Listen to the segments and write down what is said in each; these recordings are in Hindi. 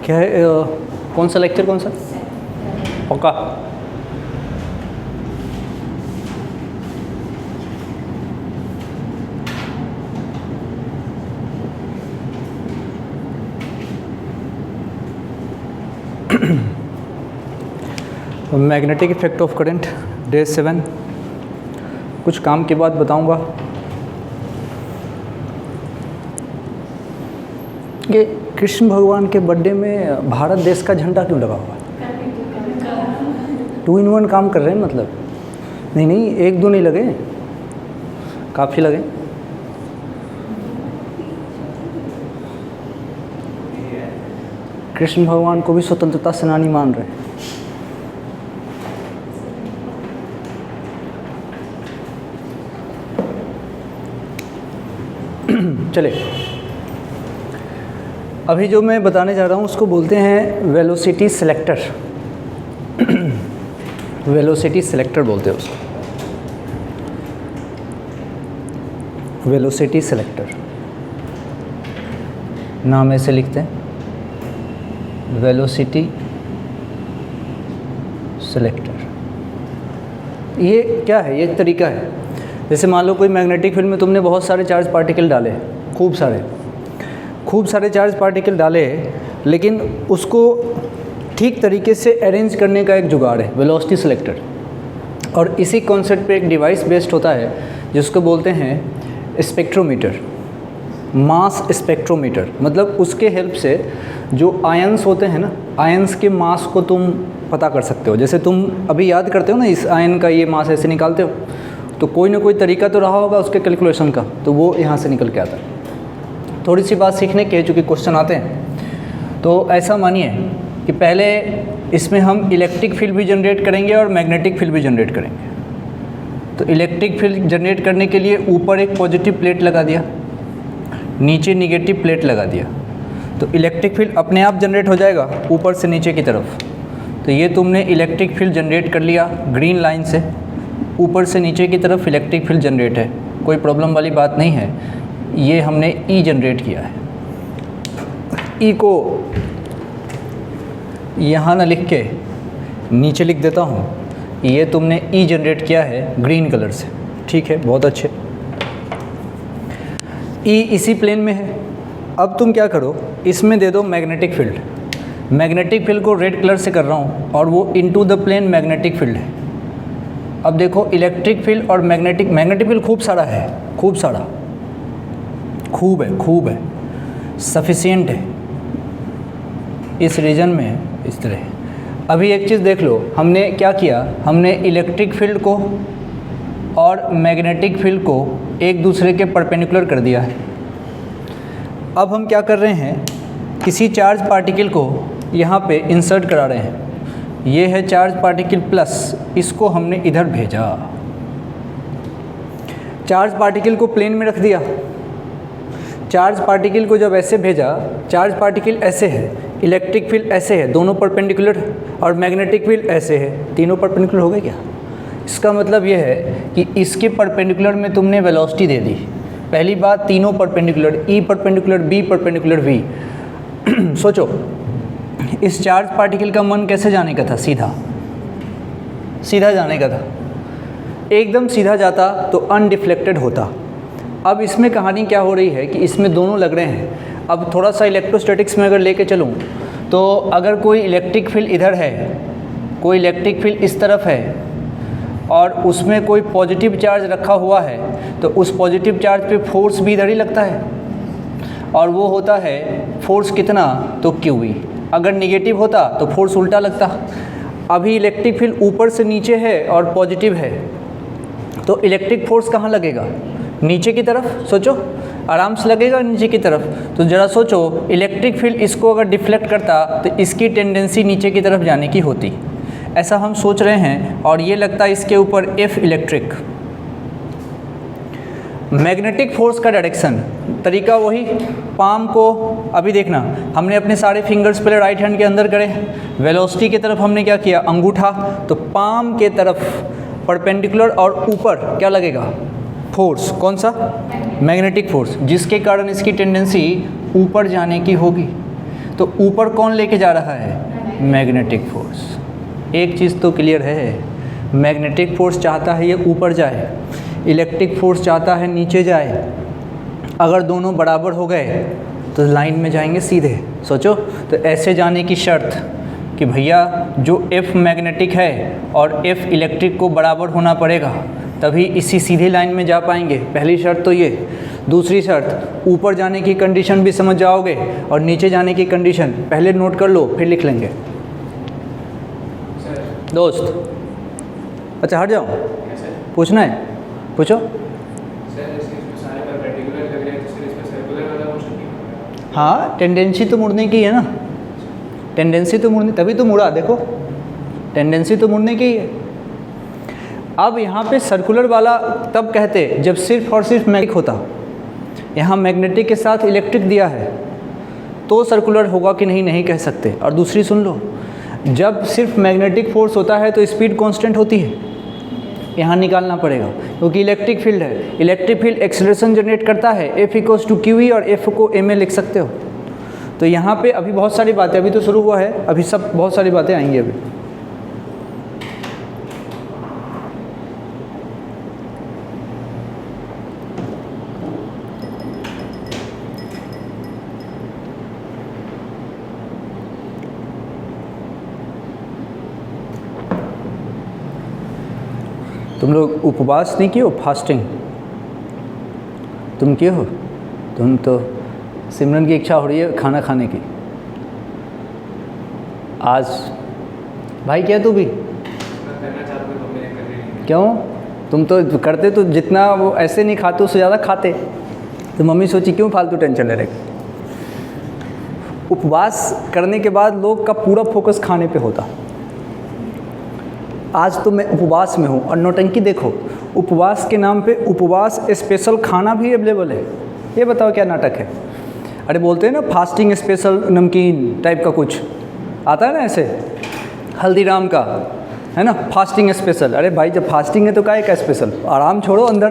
क्या है कौन सा लेक्चर, कौन सा पक्का? Magnetic effect of current day 7। कुछ काम की बात बताऊंगा कि कृष्ण भगवान के बर्थडे में भारत देश का झंडा क्यों लगा हुआ है? 2 in 1 काम कर रहे हैं मतलब। नहीं, 1-2 नहीं लगे, काफ़ी लगे। कृष्ण भगवान को भी स्वतंत्रता सेनानी मान रहे हैं। चले, अभी जो मैं बताने जा रहा हूँ उसको बोलते हैं वेलोसिटी सिलेक्टर। वेलोसिटी सिलेक्टर बोलते हैं उसको, वेलोसिटी सिलेक्टर नाम ऐसे लिखते हैं, वेलोसिटी सिलेक्टर। ये क्या है? ये एक तरीका है। जैसे मान लो कोई मैग्नेटिक फील्ड में तुमने बहुत सारे चार्ज पार्टिकल डाले, खूब सारे चार्ज पार्टिकल डाले, लेकिन उसको ठीक तरीके से अरेंज करने का एक जुगाड़ है वेलोसिटी सिलेक्टर। और इसी कॉन्सेप्ट पे एक डिवाइस बेस्ड होता है जिसको बोलते हैं स्पेक्ट्रोमीटर, मास स्पेक्ट्रोमीटर। मतलब उसके हेल्प से जो आयंस होते हैं ना, आयंस के मास को तुम पता कर सकते हो। जैसे तुम अभी याद करते हो ना, इस आयन का ये मास ऐसे निकालते हो, तो कोई ना कोई तरीका तो रहा होगा उसके कैलकुलेशन का, तो वो यहाँ से निकल के आता है। थोड़ी सी बात सीखने की है, चूँकि क्वेश्चन आते हैं। तो ऐसा मानिए कि पहले इसमें हम इलेक्ट्रिक फील्ड भी जनरेट करेंगे और मैग्नेटिक फील्ड भी जनरेट करेंगे। तो इलेक्ट्रिक फील्ड जनरेट करने के लिए ऊपर एक पॉजिटिव प्लेट लगा दिया, नीचे निगेटिव प्लेट लगा दिया, तो इलेक्ट्रिक फील्ड अपने आप जनरेट हो जाएगा ऊपर से नीचे की तरफ। तो ये तुमने इलेक्ट्रिक फील्ड जनरेट कर लिया ग्रीन लाइन से, ऊपर से नीचे की तरफ इलेक्ट्रिक फील्ड जनरेट है, कोई प्रॉब्लम वाली बात नहीं है। ये हमने ई जनरेट किया है। ई को यहाँ ना लिख के नीचे लिख देता हूँ, ये तुमने ई जनरेट किया है ग्रीन कलर से, ठीक है, बहुत अच्छे। ई इसी प्लेन में है। अब तुम क्या करो, इसमें दे दो मैग्नेटिक फील्ड। मैग्नेटिक फील्ड को रेड कलर से कर रहा हूँ और वो into the plane magnetic field है। अब देखो इलेक्ट्रिक फील्ड और मैग्नेटिक फील्ड खूब सारा है, खूब है, सफिशिएंट है इस रीजन में, इस तरह। अभी एक चीज़ देख लो, हमने क्या किया, हमने इलेक्ट्रिक फील्ड को और मैग्नेटिक फील्ड को एक दूसरे के परपेंडिकुलर कर दिया है। अब हम क्या कर रहे हैं, किसी चार्ज पार्टिकल को यहाँ पे इंसर्ट करा रहे हैं। ये है चार्ज पार्टिकल प्लस, इसको हमने इधर भेजा, चार्ज पार्टिकल को प्लेन में रख दिया। चार्ज पार्टिकल को जब ऐसे भेजा, चार्ज पार्टिकल ऐसे है, इलेक्ट्रिक फील्ड ऐसे है, दोनों परपेंडिकुलर, और मैग्नेटिक फील्ड ऐसे है, तीनों परपेंडिकुलर हो गए क्या? इसका मतलब यह है कि इसके परपेंडिकुलर में तुमने वेलोसिटी दे दी। पहली बात, तीनों perpendicular, E perpendicular, B perpendicular, V. सोचो, इस चार्ज पार्टिकल का मन कैसे जाने का था? सीधा जाने का था। एकदम सीधा जाता तो अनडिफ्लेक्टेड होता। अब इसमें कहानी क्या हो रही है कि इसमें दोनों लग रहे हैं। अब थोड़ा सा इलेक्ट्रोस्टैटिक्स में अगर लेके चलूँ, तो अगर कोई इलेक्ट्रिक फील्ड इधर है, कोई इलेक्ट्रिक फील्ड इस तरफ है, और उसमें कोई पॉजिटिव चार्ज रखा हुआ है, तो उस पॉजिटिव चार्ज पे फोर्स भी इधर ही लगता है, और वो होता है फोर्स कितना? तो QV। अगर निगेटिव होता तो फोर्स उल्टा लगता। अभी इलेक्ट्रिक फील्ड ऊपर से नीचे है और पॉजिटिव है, तो इलेक्ट्रिक फोर्स कहाँ लगेगा? नीचे की तरफ। सोचो, आराम से लगेगा नीचे की तरफ। तो ज़रा सोचो, इलेक्ट्रिक फील्ड इसको अगर डिफ्लेक्ट करता तो इसकी टेंडेंसी नीचे की तरफ जाने की होती। ऐसा हम सोच रहे हैं, और ये लगता है इसके ऊपर F इलेक्ट्रिक। मैग्नेटिक फोर्स का डायरेक्शन तरीका वही, पाम को अभी देखना, हमने अपने सारे फिंगर्स पहले राइट हैंड के अंदर करे, वेलोसिटी की तरफ हमने क्या किया? अंगूठा। तो पाम के तरफ परपेंडिकुलर और ऊपर क्या लगेगा? फोर्स। कौन सा? मैग्नेटिक फोर्स, जिसके कारण इसकी टेंडेंसी ऊपर जाने की होगी। तो ऊपर कौन लेके जा रहा है? Magnetic force. एक चीज़ तो क्लियर है, मैग्नेटिक फोर्स चाहता है ये ऊपर जाए, इलेक्ट्रिक फोर्स चाहता है नीचे जाए। अगर दोनों बराबर हो गए तो लाइन में जाएंगे सीधे। सोचो, तो ऐसे जाने की शर्त कि भैया जो F मैग्नेटिक है और F इलेक्ट्रिक को बराबर होना पड़ेगा, तभी इसी सीधी लाइन में जा पाएंगे। पहली शर्त तो ये। दूसरी शर्त, ऊपर जाने की कंडीशन भी समझ जाओगे और नीचे जाने की कंडीशन पहले नोट कर लो, फिर लिख लेंगे दोस्त। अच्छा हट जाओ, पूछना है पूछो। हाँ, टेंडेंसी तो मुड़ने की है ना, टेंडेंसी तो मुड़ने, तभी तो मुड़ा, देखो टेंडेंसी तो मुड़ने की है। अब यहाँ पे सर्कुलर वाला तब कहते जब सिर्फ और सिर्फ मैग्नेटिक होता। यहाँ मैग्नेटिक के साथ इलेक्ट्रिक दिया है तो सर्कुलर होगा कि नहीं, नहीं कह सकते। और दूसरी सुन लो, जब सिर्फ मैग्नेटिक फोर्स होता है तो स्पीड कांस्टेंट होती है, यहाँ निकालना पड़ेगा क्योंकि इलेक्ट्रिक फील्ड है। इलेक्ट्रिक फील्ड एक्सेलरेशन जनरेट करता है, F = QE और F को ma लिख सकते हो। तो यहाँ पे अभी बहुत सारी बातें, अभी तो शुरू हुआ है, अभी सब बहुत सारी बातें आएंगी अभी। तुम लोग उपवास नहीं किए हो, फास्टिंग तुम किए हो? तुम तो, सिमरन की इच्छा हो रही है खाना खाने की आज। भाई क्या तू भी क्यों? तुम तो करते तो जितना वो ऐसे नहीं खाते उससे ज़्यादा खाते, तो मम्मी सोची क्यों फालतू टेंशन ले रहे। उपवास करने के बाद लोग का पूरा फोकस खाने पे होता। आज तो मैं उपवास में हूँ और नौटंकी देखो, उपवास के नाम पे उपवास स्पेशल खाना भी अवेलेबल है। ये बताओ क्या नाटक है? अरे बोलते हैं ना फास्टिंग स्पेशल नमकीन टाइप का कुछ आता है ना, ऐसे हल्दीराम का है ना, फास्टिंग स्पेशल। अरे भाई जब फास्टिंग है तो क्या का स्पेशल, आराम छोड़ो अंदर।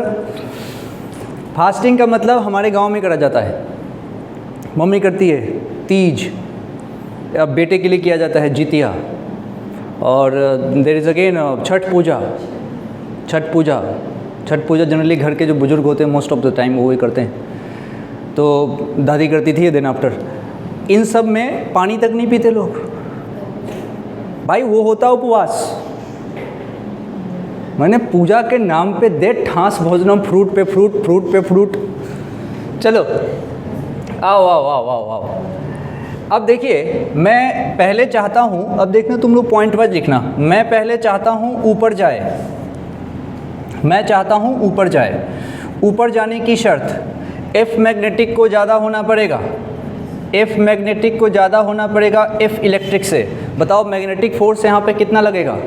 फास्टिंग का मतलब हमारे गांव में करा जाता है, मम्मी करती है तीज, अब बेटे के लिए किया जाता है जितिया, और there is again Chhath Puja. Chhath Puja generally घर के जो बुजुर्ग होते हैं मोस्ट ऑफ द टाइम वो ही करते हैं, तो दादी करती थी देन आफ्टर। इन सब में पानी तक नहीं पीते लोग भाई, वो होता उपवास। मैंने पूजा के नाम पे दे ठास भोजनम, फ्रूट पे फ्रूट, फ्रूट पे फ्रूट। चलो आओ आओ आओ आओ आओ। अब देखिए, मैं पहले चाहता हूँ, अब देखना तुम लोग पॉइंट वाइज लिखना। मैं पहले चाहता हूँ ऊपर जाए, मैं चाहता हूँ ऊपर जाए। ऊपर जाने की शर्त F मैग्नेटिक को ज़्यादा होना पड़ेगा, F मैग्नेटिक को ज़्यादा होना पड़ेगा F इलेक्ट्रिक से। बताओ मैग्नेटिक फोर्स यहाँ पे कितना लगेगा?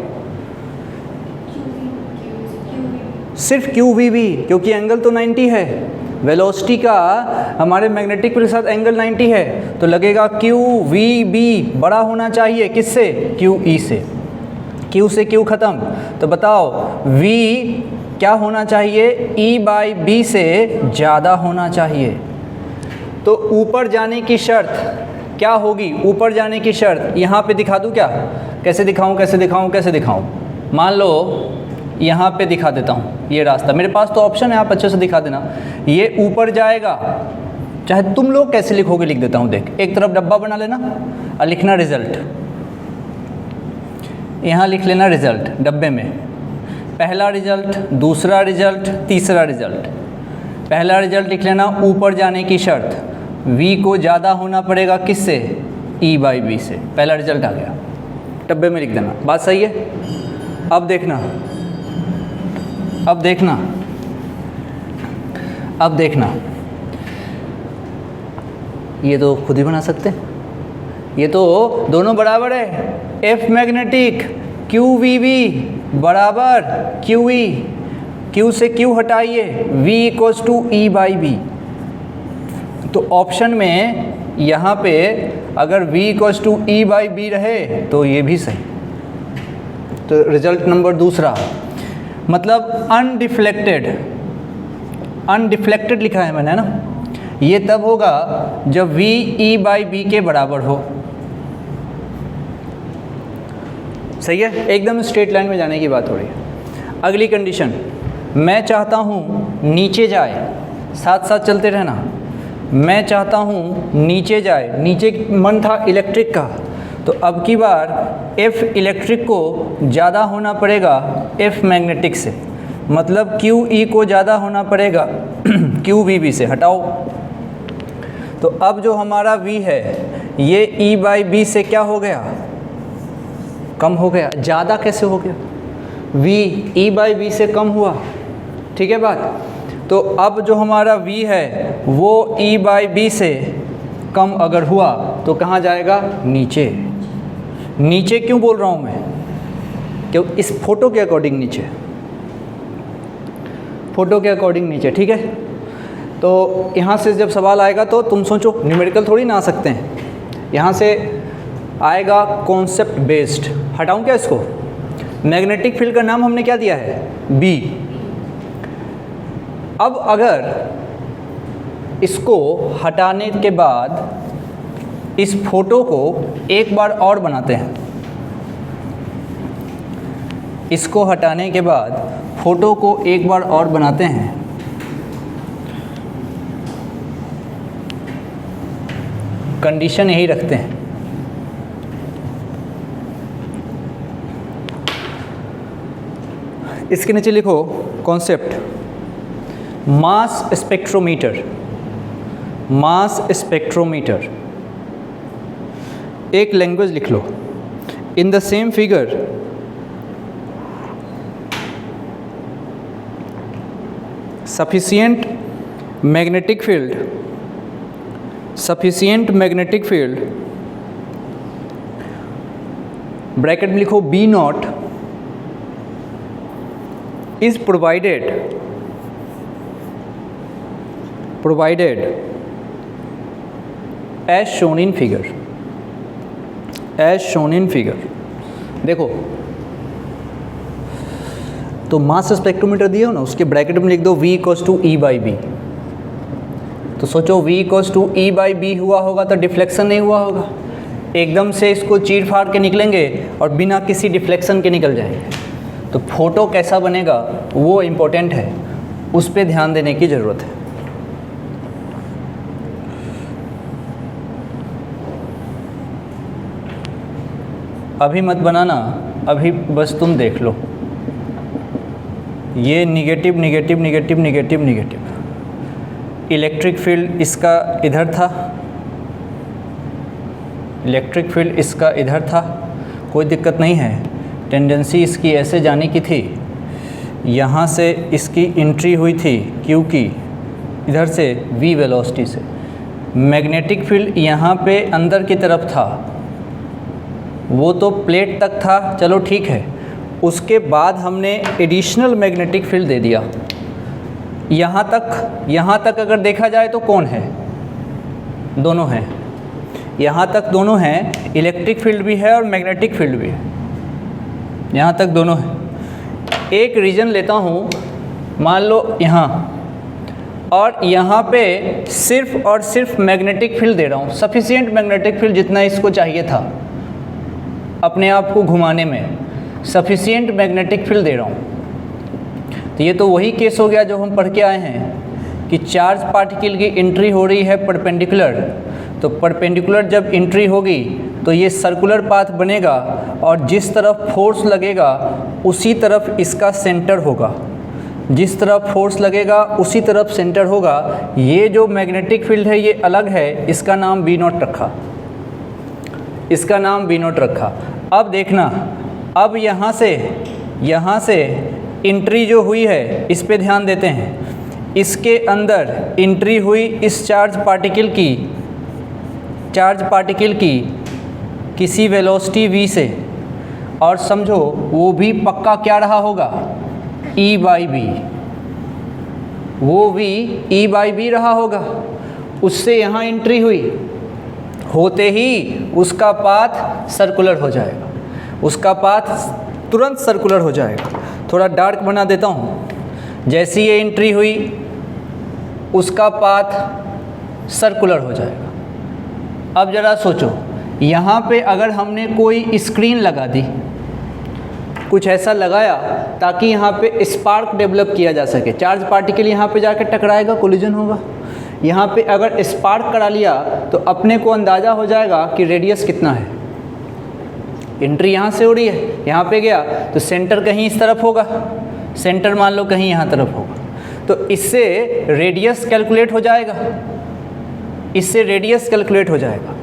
सिर्फ QVB, क्योंकि एंगल तो 90 है। वेलोसिटी का हमारे मैग्नेटिक फील्ड के साथ एंगल 90 है, तो लगेगा QVB बड़ा होना चाहिए किससे? QE से। Q से Q खत्म, तो बताओ V क्या होना चाहिए? E/B से ज़्यादा होना चाहिए। तो ऊपर जाने की शर्त क्या होगी? ऊपर जाने की शर्त यहाँ पे दिखा दूँ क्या? कैसे दिखाऊँ कैसे दिखाऊँ कैसे दिखाऊँ? मान लो यहाँ पे दिखा देता हूँ, ये रास्ता मेरे पास तो ऑप्शन है, आप अच्छे से दिखा देना। ये ऊपर जाएगा, चाहे तुम लोग कैसे लिखोगे लिख देता हूँ। देख, एक तरफ डब्बा बना लेना और लिखना रिजल्ट, यहाँ लिख लेना रिजल्ट डब्बे में। पहला रिजल्ट, दूसरा रिजल्ट, तीसरा रिजल्ट। पहला रिजल्ट लिख लेना ऊपर जाने की शर्त, V को ज़्यादा होना पड़ेगा किससे? E/B से। पहला रिजल्ट आ गया, डब्बे में लिख देना। बात सही है? अब देखना, अब देखना, अब देखना, ये तो खुद ही बना सकते हैं, ये तो दोनों बराबर है। F मैग्नेटिक QVB बराबर QE, Q से Q हटाइए, V = E/B। तो ऑप्शन में यहाँ पे अगर V = E/B रहे तो ये भी सही। तो रिजल्ट नंबर दूसरा, मतलब अनडिफ्लेक्टेड, अनडिफ्लेक्टेड लिखा है मैंने, है ना। ये तब होगा जब v e बाई बी के बराबर हो। सही है, एकदम स्ट्रेट लाइन में जाने की बात हो रही है। अगली कंडीशन, मैं चाहता हूँ नीचे जाए, साथ साथ चलते रहना। मैं चाहता हूँ नीचे जाए, नीचे मन था इलेक्ट्रिक का, तो अब की बार F इलेक्ट्रिक को ज़्यादा होना पड़ेगा F मैग्नेटिक से, मतलब QE को ज़्यादा होना पड़ेगा QVB से। हटाओ, तो अब जो हमारा V है ये E बाई बी से क्या हो गया, कम हो गया। ज़्यादा कैसे हो गया, V E बाई बी से कम हुआ, ठीक है बात। तो अब जो हमारा V है वो E बाई बी से कम अगर हुआ तो कहाँ जाएगा, नीचे। नीचे क्यों बोल रहा हूँ मैं, क्यों, इस फोटो के अकॉर्डिंग नीचे, फोटो के अकॉर्डिंग नीचे, ठीक है। तो यहाँ से जब सवाल आएगा तो तुम सोचो न्यूमेरिकल थोड़ी ना आ सकते हैं, यहाँ से आएगा कॉन्सेप्ट बेस्ड। हटाऊँ क्या इसको, मैग्नेटिक फील्ड का नाम हमने क्या दिया है, B। अब अगर इसको हटाने के बाद इस फोटो को एक बार और बनाते हैं, इसको हटाने के बाद फोटो को एक बार और बनाते हैं, कंडीशन यही रखते हैं। इसके नीचे लिखो concept mass spectrometer. Mass spectrometer एक लैंग्वेज लिख लो। In the same figure sufficient magnetic field bracket में लिखो B not is provided as shown in figure, देखो तो मास स्पेक्ट्रोमीटर दिया हो ना, उसके ब्रैकेट में लिख दो V equals to E by B. तो सोचो V equals to E by B हुआ होगा तो डिफ्लेक्शन नहीं हुआ होगा, एकदम से इसको चीर फाड़ के निकलेंगे और बिना किसी डिफ्लेक्शन के निकल जाएंगे। तो फोटो कैसा बनेगा वो इम्पोर्टेंट है, उस पर ध्यान देने की ज़रूरत है। अभी मत बनाना, अभी बस तुम देख लो। ये negative negative negative negative negative, electric field इसका इधर था, इलेक्ट्रिक फील्ड इसका इधर था, कोई दिक्कत नहीं है। टेंडेंसी इसकी ऐसे जाने की थी, यहाँ से इसकी एंट्री हुई थी क्योंकि इधर से v वेलोसिटी से। मैग्नेटिक फील्ड यहाँ पे अंदर की तरफ था, वो तो प्लेट तक था, चलो ठीक है। उसके बाद हमने एडिशनल मैग्नेटिक फील्ड दे दिया यहाँ तक अगर देखा जाए तो कौन है, दोनों हैं, यहाँ तक दोनों हैं, इलेक्ट्रिक फील्ड भी है और मैग्नेटिक फील्ड भी है, यहाँ तक दोनों हैं। एक रीजन लेता हूँ, मान लो यहाँ, और यहाँ पे सिर्फ और सिर्फ मैग्नेटिक फील्ड दे रहा हूँ, सफिशिएंट मैग्नेटिक फील्ड जितना इसको चाहिए था अपने आप को घुमाने में, सफिशिएंट मैग्नेटिक फील्ड दे रहा हूँ। तो ये तो वही केस हो गया जो हम पढ़ के आए हैं कि चार्ज पार्टिकल की एंट्री हो रही है परपेंडिकुलर, तो परपेंडिकुलर जब एंट्री होगी तो ये सर्कुलर पाथ बनेगा और जिस तरफ फोर्स लगेगा उसी तरफ इसका सेंटर होगा, जिस तरफ फोर्स लगेगा उसी तरफ सेंटर होगा। ये जो मैग्नेटिक फील्ड है ये अलग है, इसका नाम B नॉट रखा, इसका नाम B नॉट रखा। अब देखना, अब यहाँ से एंट्री जो हुई है इस पे ध्यान देते हैं। इसके अंदर एंट्री हुई इस चार्ज पार्टिकल की किसी वेलोसिटी v से, और समझो वो भी पक्का क्या रहा होगा, E बाई बी, वो v E बाई बी रहा होगा। उससे यहाँ एंट्री हुई, होते ही उसका पाथ सर्कुलर हो जाएगा, उसका पाथ तुरंत सर्कुलर हो जाएगा। थोड़ा डार्क बना देता हूँ। जैसी ये एंट्री हुई उसका पाथ सर्कुलर हो जाएगा। अब ज़रा सोचो, यहाँ पे अगर हमने कोई स्क्रीन लगा दी, कुछ ऐसा लगाया ताकि यहाँ पे स्पार्क डेवलप किया जा सके, चार्ज पार्टिकल यहाँ पे जाकर टकराएगा, कोलिजन होगा। यहाँ पे अगर स्पार्क करा लिया तो अपने को अंदाज़ा हो जाएगा कि रेडियस कितना है। एंट्री यहाँ से हो रही है, यहाँ पे गया तो सेंटर कहीं इस तरफ होगा, सेंटर मान लो कहीं यहाँ तरफ होगा, तो इससे रेडियस कैलकुलेट हो जाएगा, इससे रेडियस कैलकुलेट हो जाएगा।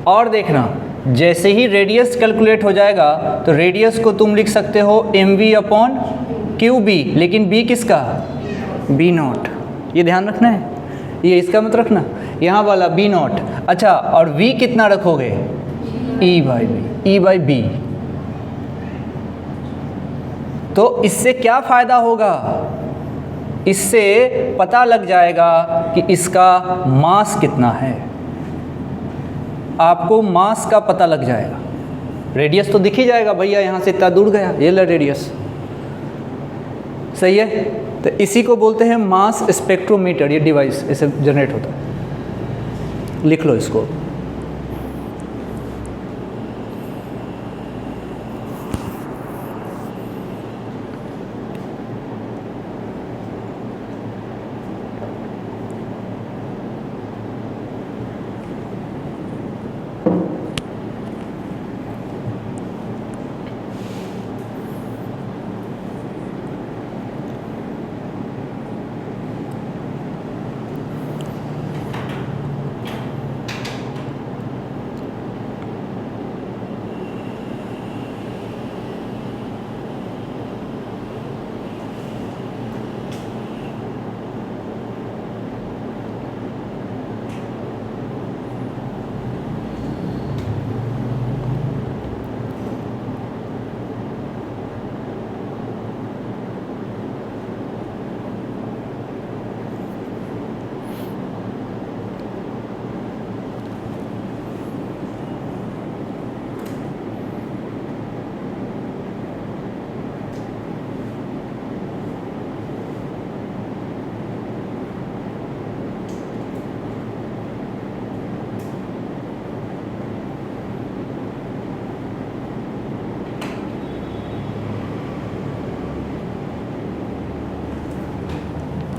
और देखना, जैसे ही रेडियस कैलकुलेट हो जाएगा तो रेडियस को तुम लिख सकते हो mv/qb, लेकिन b किसका, b0। ये ध्यान रखना है, ये इसका मत रखना, यहाँ वाला b0। अच्छा, और v कितना रखोगे, e/b। तो इससे क्या फ़ायदा होगा, इससे पता लग जाएगा कि इसका मास कितना है, आपको मास का पता लग जाएगा। रेडियस तो दिख ही जाएगा, भैया यहाँ से इतना दूर गया, ये ला रेडियस, सही है। तो इसी को बोलते हैं मास स्पेक्ट्रोमीटर, ये डिवाइस इसे जनरेट होता है, लिख लो इसको।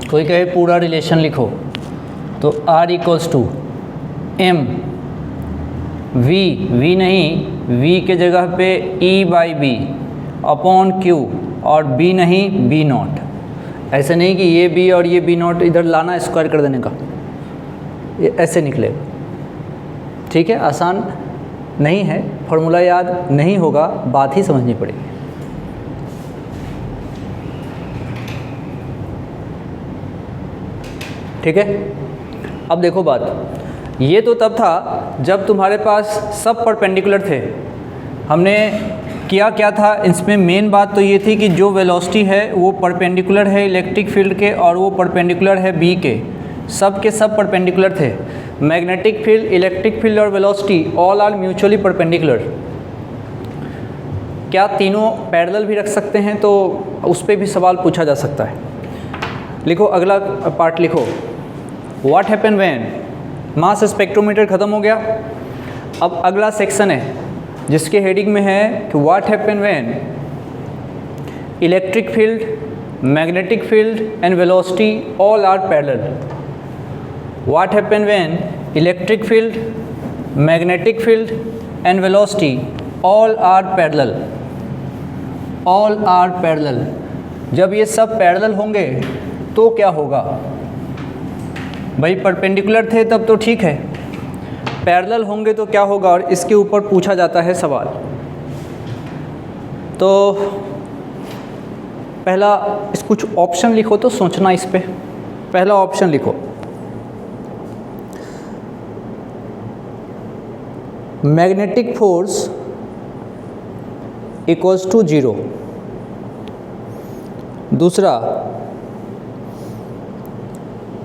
कोई कहे पूरा रिलेशन लिखो, तो R = m v नहीं, v के जगह पे e/b अपॉन q, और b नहीं b0। ऐसे नहीं कि ये b और ये b0 इधर लाना, स्क्वायर कर देने का, ये ऐसे निकलेगा। ठीक है, आसान नहीं है, फॉर्मूला याद नहीं होगा, बात ही समझनी पड़ेगी। ठीक है, अब देखो बात, ये तो तब था जब तुम्हारे पास सब परपेंडिकुलर थे। हमने किया क्या था, इसमें मेन बात तो ये थी कि जो वेलोसिटी है वो परपेंडिकुलर है इलेक्ट्रिक फील्ड के, और वो परपेंडिकुलर है बी के, सब के सब परपेंडिकुलर थे। मैग्नेटिक फील्ड, इलेक्ट्रिक फील्ड और velocity all are mutually perpendicular. क्या तीनों पैरेलल भी रख सकते हैं, तो उस पर भी सवाल पूछा जा सकता है। लिखो, अगला पार्ट लिखो, what happen when, mass spectrometer ख़त्म हो गया। अब अगला सेक्शन है जिसके हेडिंग में है कि what happen when electric field, magnetic field and velocity all are parallel. What happen when electric field, magnetic field and velocity all are parallel. All are parallel, जब ये सब पैरेलल होंगे तो क्या होगा भाई, परपेंडिकुलर थे तब तो ठीक है, पैरेलल होंगे तो क्या होगा, और इसके ऊपर पूछा जाता है सवाल। तो पहला इस कुछ ऑप्शन लिखो तो सोचना इस पे। पहला ऑप्शन लिखो, मैग्नेटिक फोर्स इक्वल्स टू 0। दूसरा,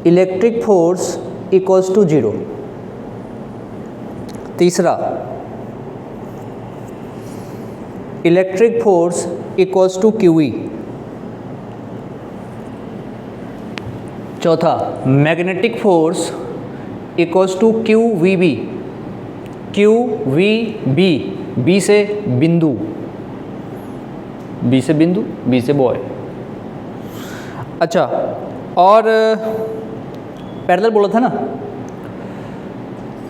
इलेक्ट्रिक फोर्स इक्वल्स टू 0। तीसरा, electric force equals to QE। चौथा, magnetic force equals to Q V B, Q V B, B से बिंदु, बी से बिंदु, बी से बॉय। अच्छा, और पैरेलल बोला था ना,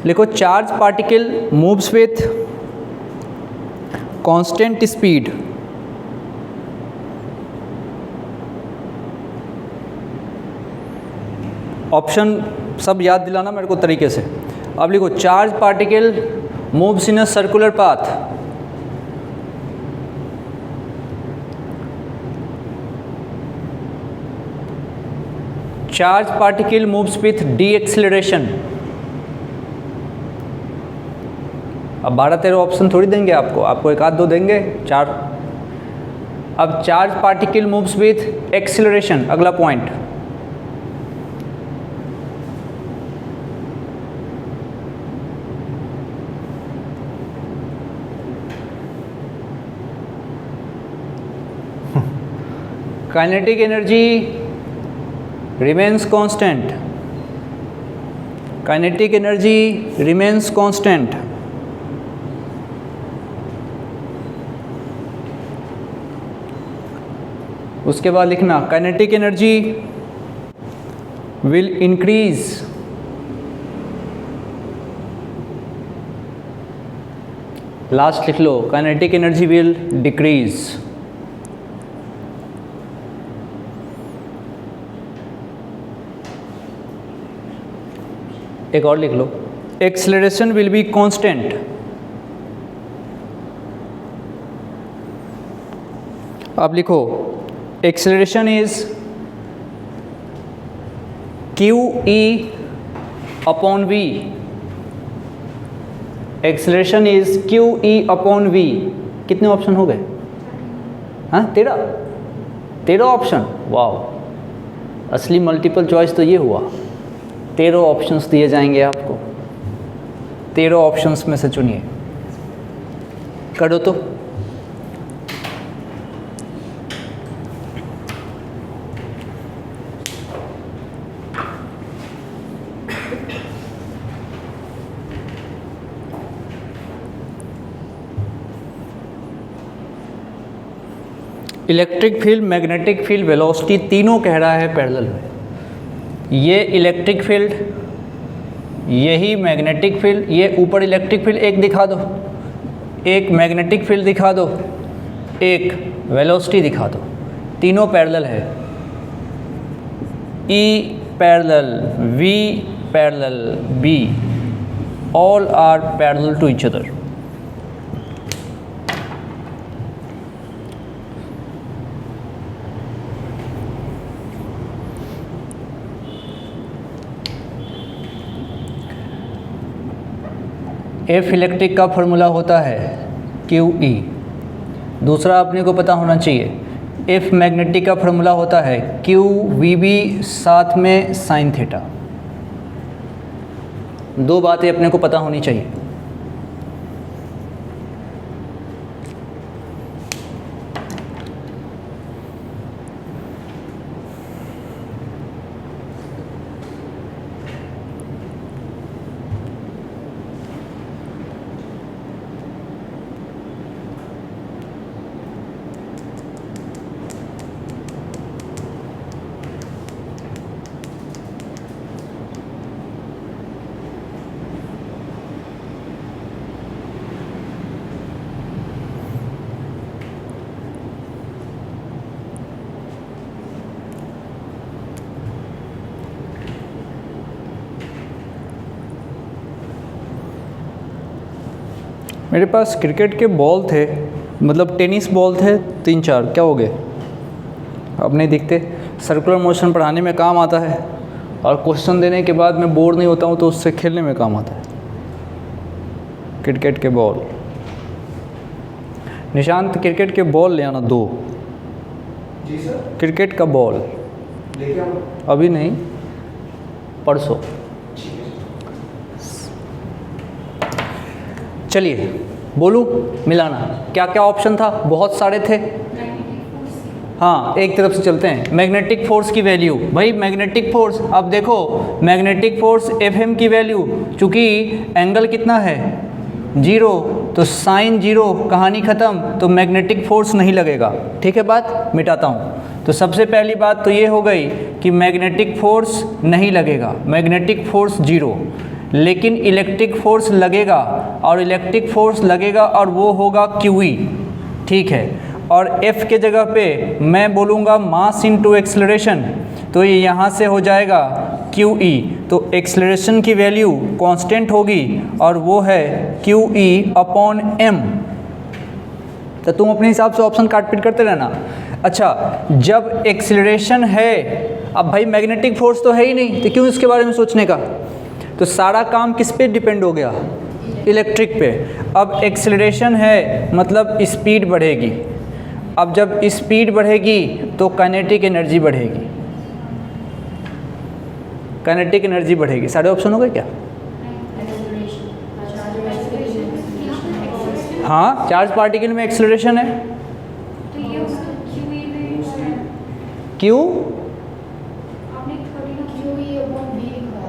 लिखो charge particle moves with constant speed, option सब याद दिलाना मेरे को तरीके से। अब लिखो charge particle moves in a circular path, charge particle moves with D acceleration. अब 12-13 ऑप्शन थोड़ी देंगे आपको, आपको एक आध दो देंगे, चार। अब charge particle moves with acceleration, अगला point. Kinetic energy remains constant, kinetic energy remains constant। उसके बाद लिखना kinetic energy will increase last लिख लो kinetic energy will decrease। एक और लिख लो एक्सेलरेशन विल बी कांस्टेंट। अब लिखो acceleration is Q E upon V, acceleration is Q E upon V. कितने ऑप्शन हो गए? हाँ 13 ऑप्शन। वाह, असली मल्टीपल चॉइस तो ये हुआ। 13 ऑप्शंस दिए जाएंगे आपको, 13 ऑप्शंस में से चुनिए। करो तो electric field, magnetic field, velocity तीनों कह रहा है पैरेलल में। ये इलेक्ट्रिक फील्ड, यही मैग्नेटिक फील्ड, ये ऊपर इलेक्ट्रिक फील्ड एक दिखा दो, एक मैग्नेटिक फील्ड दिखा दो, एक वेलोसिटी दिखा दो, तीनों पैरेलल है। E parallel, V parallel, B, all are parallel to each other। F electric का फॉर्मूला होता है क्यू ई। दूसरा अपने को पता होना चाहिए एफ मैग्नेटिक का फॉर्मूला होता है क्यू वी बी साथ में साइन थीटा। दो बातें अपने को पता होनी चाहिए। मेरे पास क्रिकेट के बॉल थे, मतलब टेनिस बॉल थे 3-4, क्या हो गए? अब नहीं दिखते। सर्कुलर मोशन पढ़ाने में काम आता है और क्वेश्चन देने के बाद मैं बोर नहीं होता हूँ तो उससे खेलने में काम आता है। क्रिकेट के बॉल, निशांत क्रिकेट के बॉल ले आना 2। जी सर। क्रिकेट का बॉल लेके आओ। अभी नहीं, परसों। चलिए बोलूँ मिलाना, क्या क्या ऑप्शन था? बहुत सारे थे। हाँ एक तरफ से चलते हैं। मैग्नेटिक फोर्स की वैल्यू, भाई मैग्नेटिक फोर्स, अब देखो मैग्नेटिक फोर्स Fm की वैल्यू, चूँकि एंगल कितना है 0, तो साइन 0, कहानी ख़त्म, तो मैग्नेटिक फोर्स नहीं लगेगा। ठीक है, बात मिटाता हूँ। तो सबसे पहली बात तो ये हो गई कि मैग्नेटिक फोर्स नहीं लगेगा, मैग्नेटिक फोर्स 0, लेकिन इलेक्ट्रिक फोर्स लगेगा, और इलेक्ट्रिक फोर्स लगेगा और वो होगा QE। ठीक है, और F के जगह पे मैं बोलूँगा मास इनटू एक्सेलरेशन, तो ये यहाँ से हो जाएगा QE। तो एक्सेलरेशन की वैल्यू कांस्टेंट होगी और वो है QE अपॉन M। तो तुम अपने हिसाब से ऑप्शन काट पीट करते रहना। अच्छा, जब एक्सेलरेशन है, अब भाई मैग्नेटिक फोर्स तो है ही नहीं, तो क्यों इसके बारे में सोचने का, तो सारा काम किस पे डिपेंड हो गया, इलेक्ट्रिक पे। अब एक्सेलरेशन है मतलब स्पीड बढ़ेगी, अब जब स्पीड बढ़ेगी तो काइनेटिक एनर्जी बढ़ेगी, काइनेटिक एनर्जी बढ़ेगी। सारे ऑप्शन हो गए क्या? हाँ, चार्ज पार्टिकल में एक्सेलरेशन है, क्यों?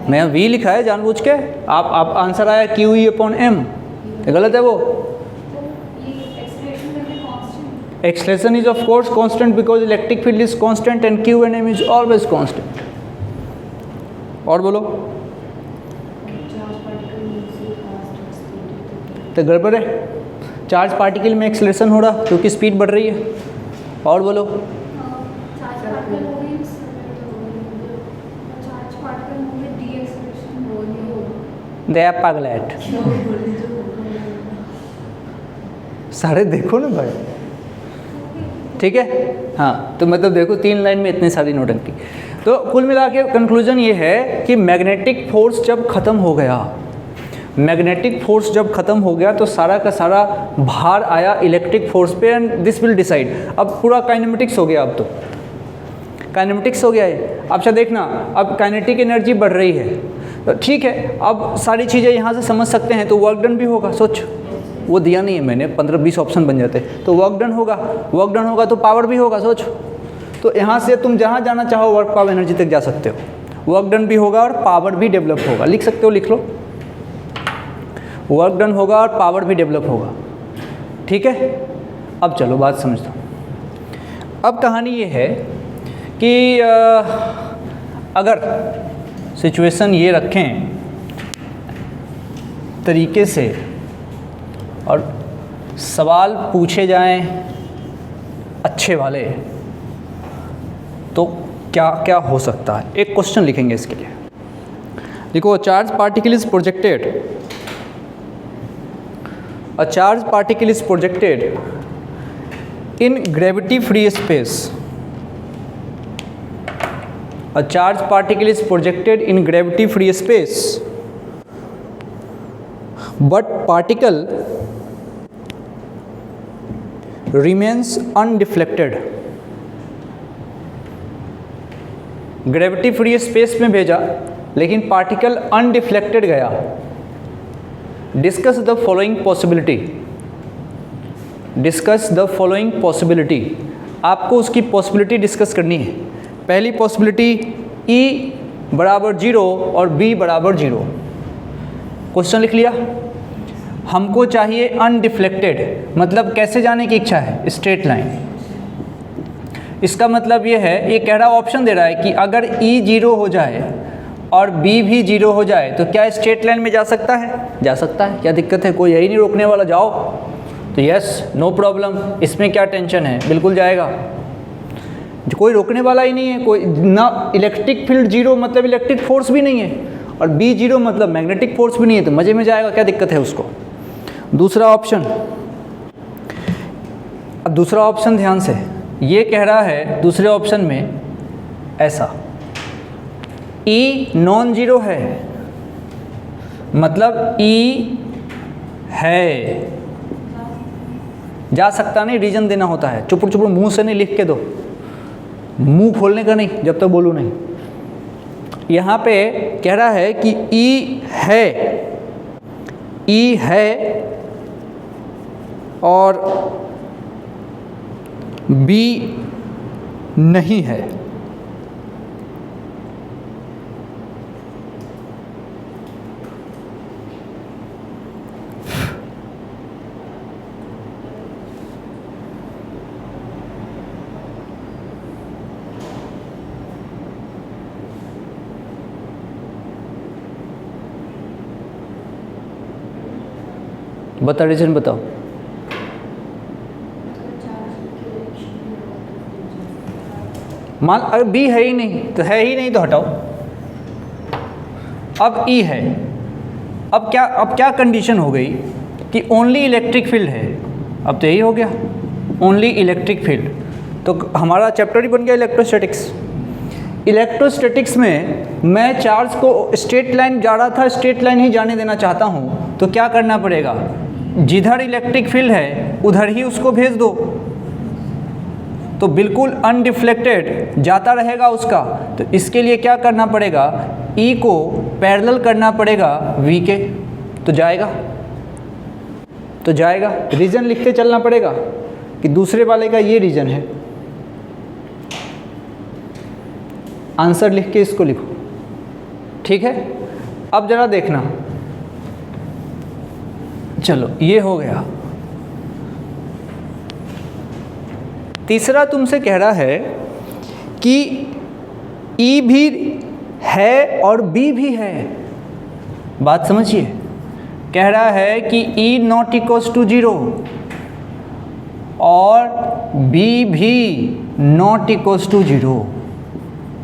मैं V लिखा है जानबूझ के, आप आंसर आया QE अपॉन M, गलत है वो। Acceleration is of course constant because electric field is constant and Q and M is always constant. और बोलो, तो गड़बड़ है, चार्ज पार्टिकल में एक्सेलरेशन हो रहा क्योंकि स्पीड बढ़ रही है। और बोलो, दया पागलैट, सारे देखो ना भाई। ठीक है, हाँ, तो मतलब देखो 3 लाइन में इतनी सारी नोटंकी। तो कुल मिला के कंक्लूजन ये है कि मैग्नेटिक फोर्स जब ख़त्म हो गया, मैग्नेटिक फोर्स जब ख़त्म हो गया तो सारा का सारा भार आया इलेक्ट्रिक फोर्स पे, एंड दिस विल डिसाइड। अब पूरा काइनेमेटिक्स हो गया, अब तो काइनेमेटिक्स हो गया है। अब अच्छा देखना, अब काइनेटिक एनर्जी बढ़ रही है, तो ठीक है, अब सारी चीज़ें यहाँ से समझ सकते हैं, तो वर्क डन भी होगा। सोच, वो दिया नहीं है मैंने, 15-20 ऑप्शन बन जाते, तो वर्क डन होगा, वर्क डन होगा तो पावर भी होगा। सोच, तो यहाँ से तुम जहाँ जाना चाहो वर्क पावर एनर्जी तक जा सकते हो, वर्क डन भी होगा और पावर भी डेवलप होगा। लिख सकते हो, लिख लो, वर्क डन होगा और पावर भी डेवलप होगा। ठीक है, अब चलो बात समझता हूँ। अब कहानी ये है कि अगर सिचुएशन ये रखें तरीके से और सवाल पूछे जाएं अच्छे वाले, तो क्या क्या हो सकता है। एक क्वेश्चन लिखेंगे इसके लिए। देखो, charge particle is projected, a charge particle is projected in gravity free space, a charged particle is projected in gravity free space, but particle remains undeflected। Gravity free space में भेजा लेकिन पार्टिकल अनडिफ्लेक्टेड गया। Discuss the following possibility, discuss the following possibility. आपको उसकी पॉसिबिलिटी डिस्कस करनी है। पहली पॉसिबिलिटी E बराबर 0 और B बराबर 0। क्वेश्चन लिख लिया। हमको चाहिए अनडिफ्लेक्टेड, मतलब कैसे जाने की इच्छा है, स्ट्रेट लाइन। इसका मतलब ये है, ये कह रहा ऑप्शन दे रहा है कि अगर E 0 हो जाए और B भी 0 हो जाए तो क्या स्ट्रेट लाइन में जा सकता है? जा सकता है, क्या दिक्कत है, कोई यही नहीं रोकने वाला, जाओ। तो यस, नो प्रॉब्लम, इसमें क्या टेंशन है, बिल्कुल जाएगा, कोई रोकने वाला ही नहीं है। कोई ना, इलेक्ट्रिक फील्ड 0 मतलब इलेक्ट्रिक फोर्स भी नहीं है, और B 0 मतलब मैग्नेटिक फोर्स भी नहीं है, तो मज़े में जाएगा, क्या दिक्कत है उसको। दूसरा ऑप्शन, अब दूसरा ऑप्शन ध्यान से, ये कह रहा है दूसरे ऑप्शन में ऐसा, E नॉन जीरो है, मतलब E है, जा सकता नहीं, रीजन देना होता है, चुप चुप मुंह से नहीं, लिख के दो, मुंह खोलने का नहीं जब तक बोलूँ नहीं। यहाँ पे कह रहा है कि E है, E है और B नहीं है। बता, रीजन बताओ। मान अगर बी है ही नहीं तो हटाओ। अब ई है। अब क्या कंडीशन हो गई कि ओनली इलेक्ट्रिक फील्ड है। अब तो यही हो गया, ओनली इलेक्ट्रिक फील्ड। तो हमारा चैप्टर ही बन गया इलेक्ट्रोस्टैटिक्स। इलेक्ट्रोस्टैटिक्स में मैं चार्ज को स्ट्रेट लाइन जा रहा था, स्ट्रेट लाइन ही जाने देना चाहता हूँ, तो क्या करना पड़ेगा? जिधर इलेक्ट्रिक फील्ड है उधर ही उसको भेज दो, तो बिल्कुल अनडिफ्लेक्टेड जाता रहेगा उसका। तो इसके लिए क्या करना पड़ेगा? ई को पैरेलल करना पड़ेगा वी के, तो जाएगा। रीजन लिखते चलना पड़ेगा कि दूसरे वाले का ये रीजन है। आंसर लिख के इसको लिखो, ठीक है। अब जरा देखना, चलो ये हो गया। तीसरा तुमसे कह रहा है कि ई भी है और बी भी है। बात समझिए, कह रहा है कि ई नॉट इक्वल्स टू 0 और बी भी नॉट इक्वल्स टू 0,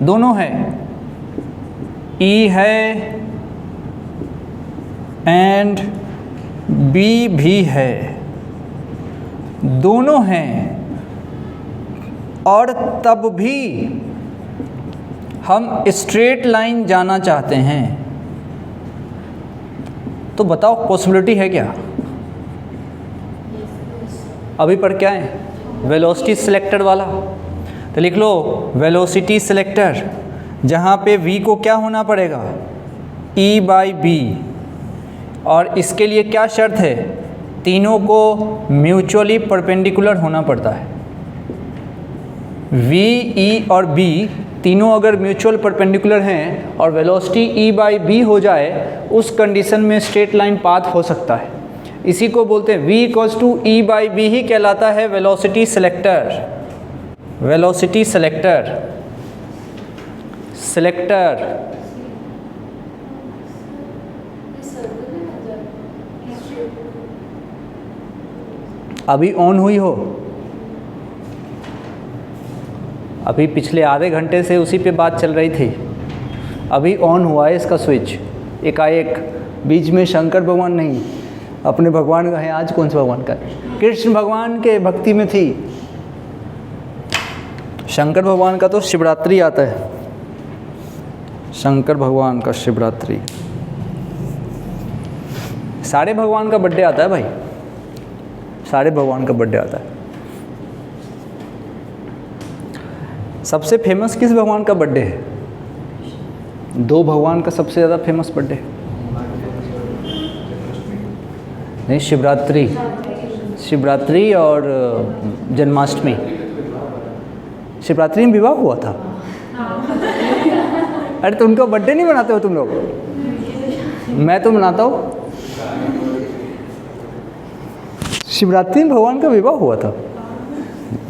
दोनों है। ई है एंड बी भी है, दोनों हैं, और तब भी हम स्ट्रेट लाइन जाना चाहते हैं। तो बताओ पॉसिबिलिटी है क्या? अभी पर क्या है? वेलोसिटी सिलेक्टर वाला। तो लिख लो वेलोसिटी सिलेक्टर, जहाँ पे v को क्या होना पड़ेगा? E/b। और इसके लिए क्या शर्त है? तीनों को म्यूचुअली परपेंडिकुलर होना पड़ता है। v, e और b तीनों अगर म्यूचुअल परपेंडिकुलर हैं और वेलोसिटी E/b हो जाए, उस कंडीशन में स्ट्रेट लाइन पाथ हो सकता है। इसी को बोलते हैं v = E/b ही कहलाता है वेलोसिटी सिलेक्टर। वेलोसिटी सिलेक्टर अभी ऑन हुई हो? अभी पिछले आधे घंटे से उसी पे बात चल रही थी। अभी ऑन हुआ है इसका स्विच एकाएक। बीच में शंकर भगवान नहीं, अपने भगवान का है। आज कौन से भगवान का? कृष्ण भगवान के भक्ति में थी। शंकर भगवान का तो शिवरात्रि आता है। शंकर भगवान का शिवरात्रि, सारे भगवान का बर्थडे आता है भाई, सारे भगवान का बर्थडे आता है। सबसे फेमस किस भगवान का बर्थडे है? दो भगवान का सबसे ज़्यादा फेमस बर्थडे नहीं, शिवरात्रि और जन्माष्टमी। शिवरात्रि में विवाह हुआ था। अरे तो उनका बर्थडे नहीं मनाते हो तुम लोग? मैं तो मनाता हूँ। शिवरात्रि में भगवान का विवाह हुआ था।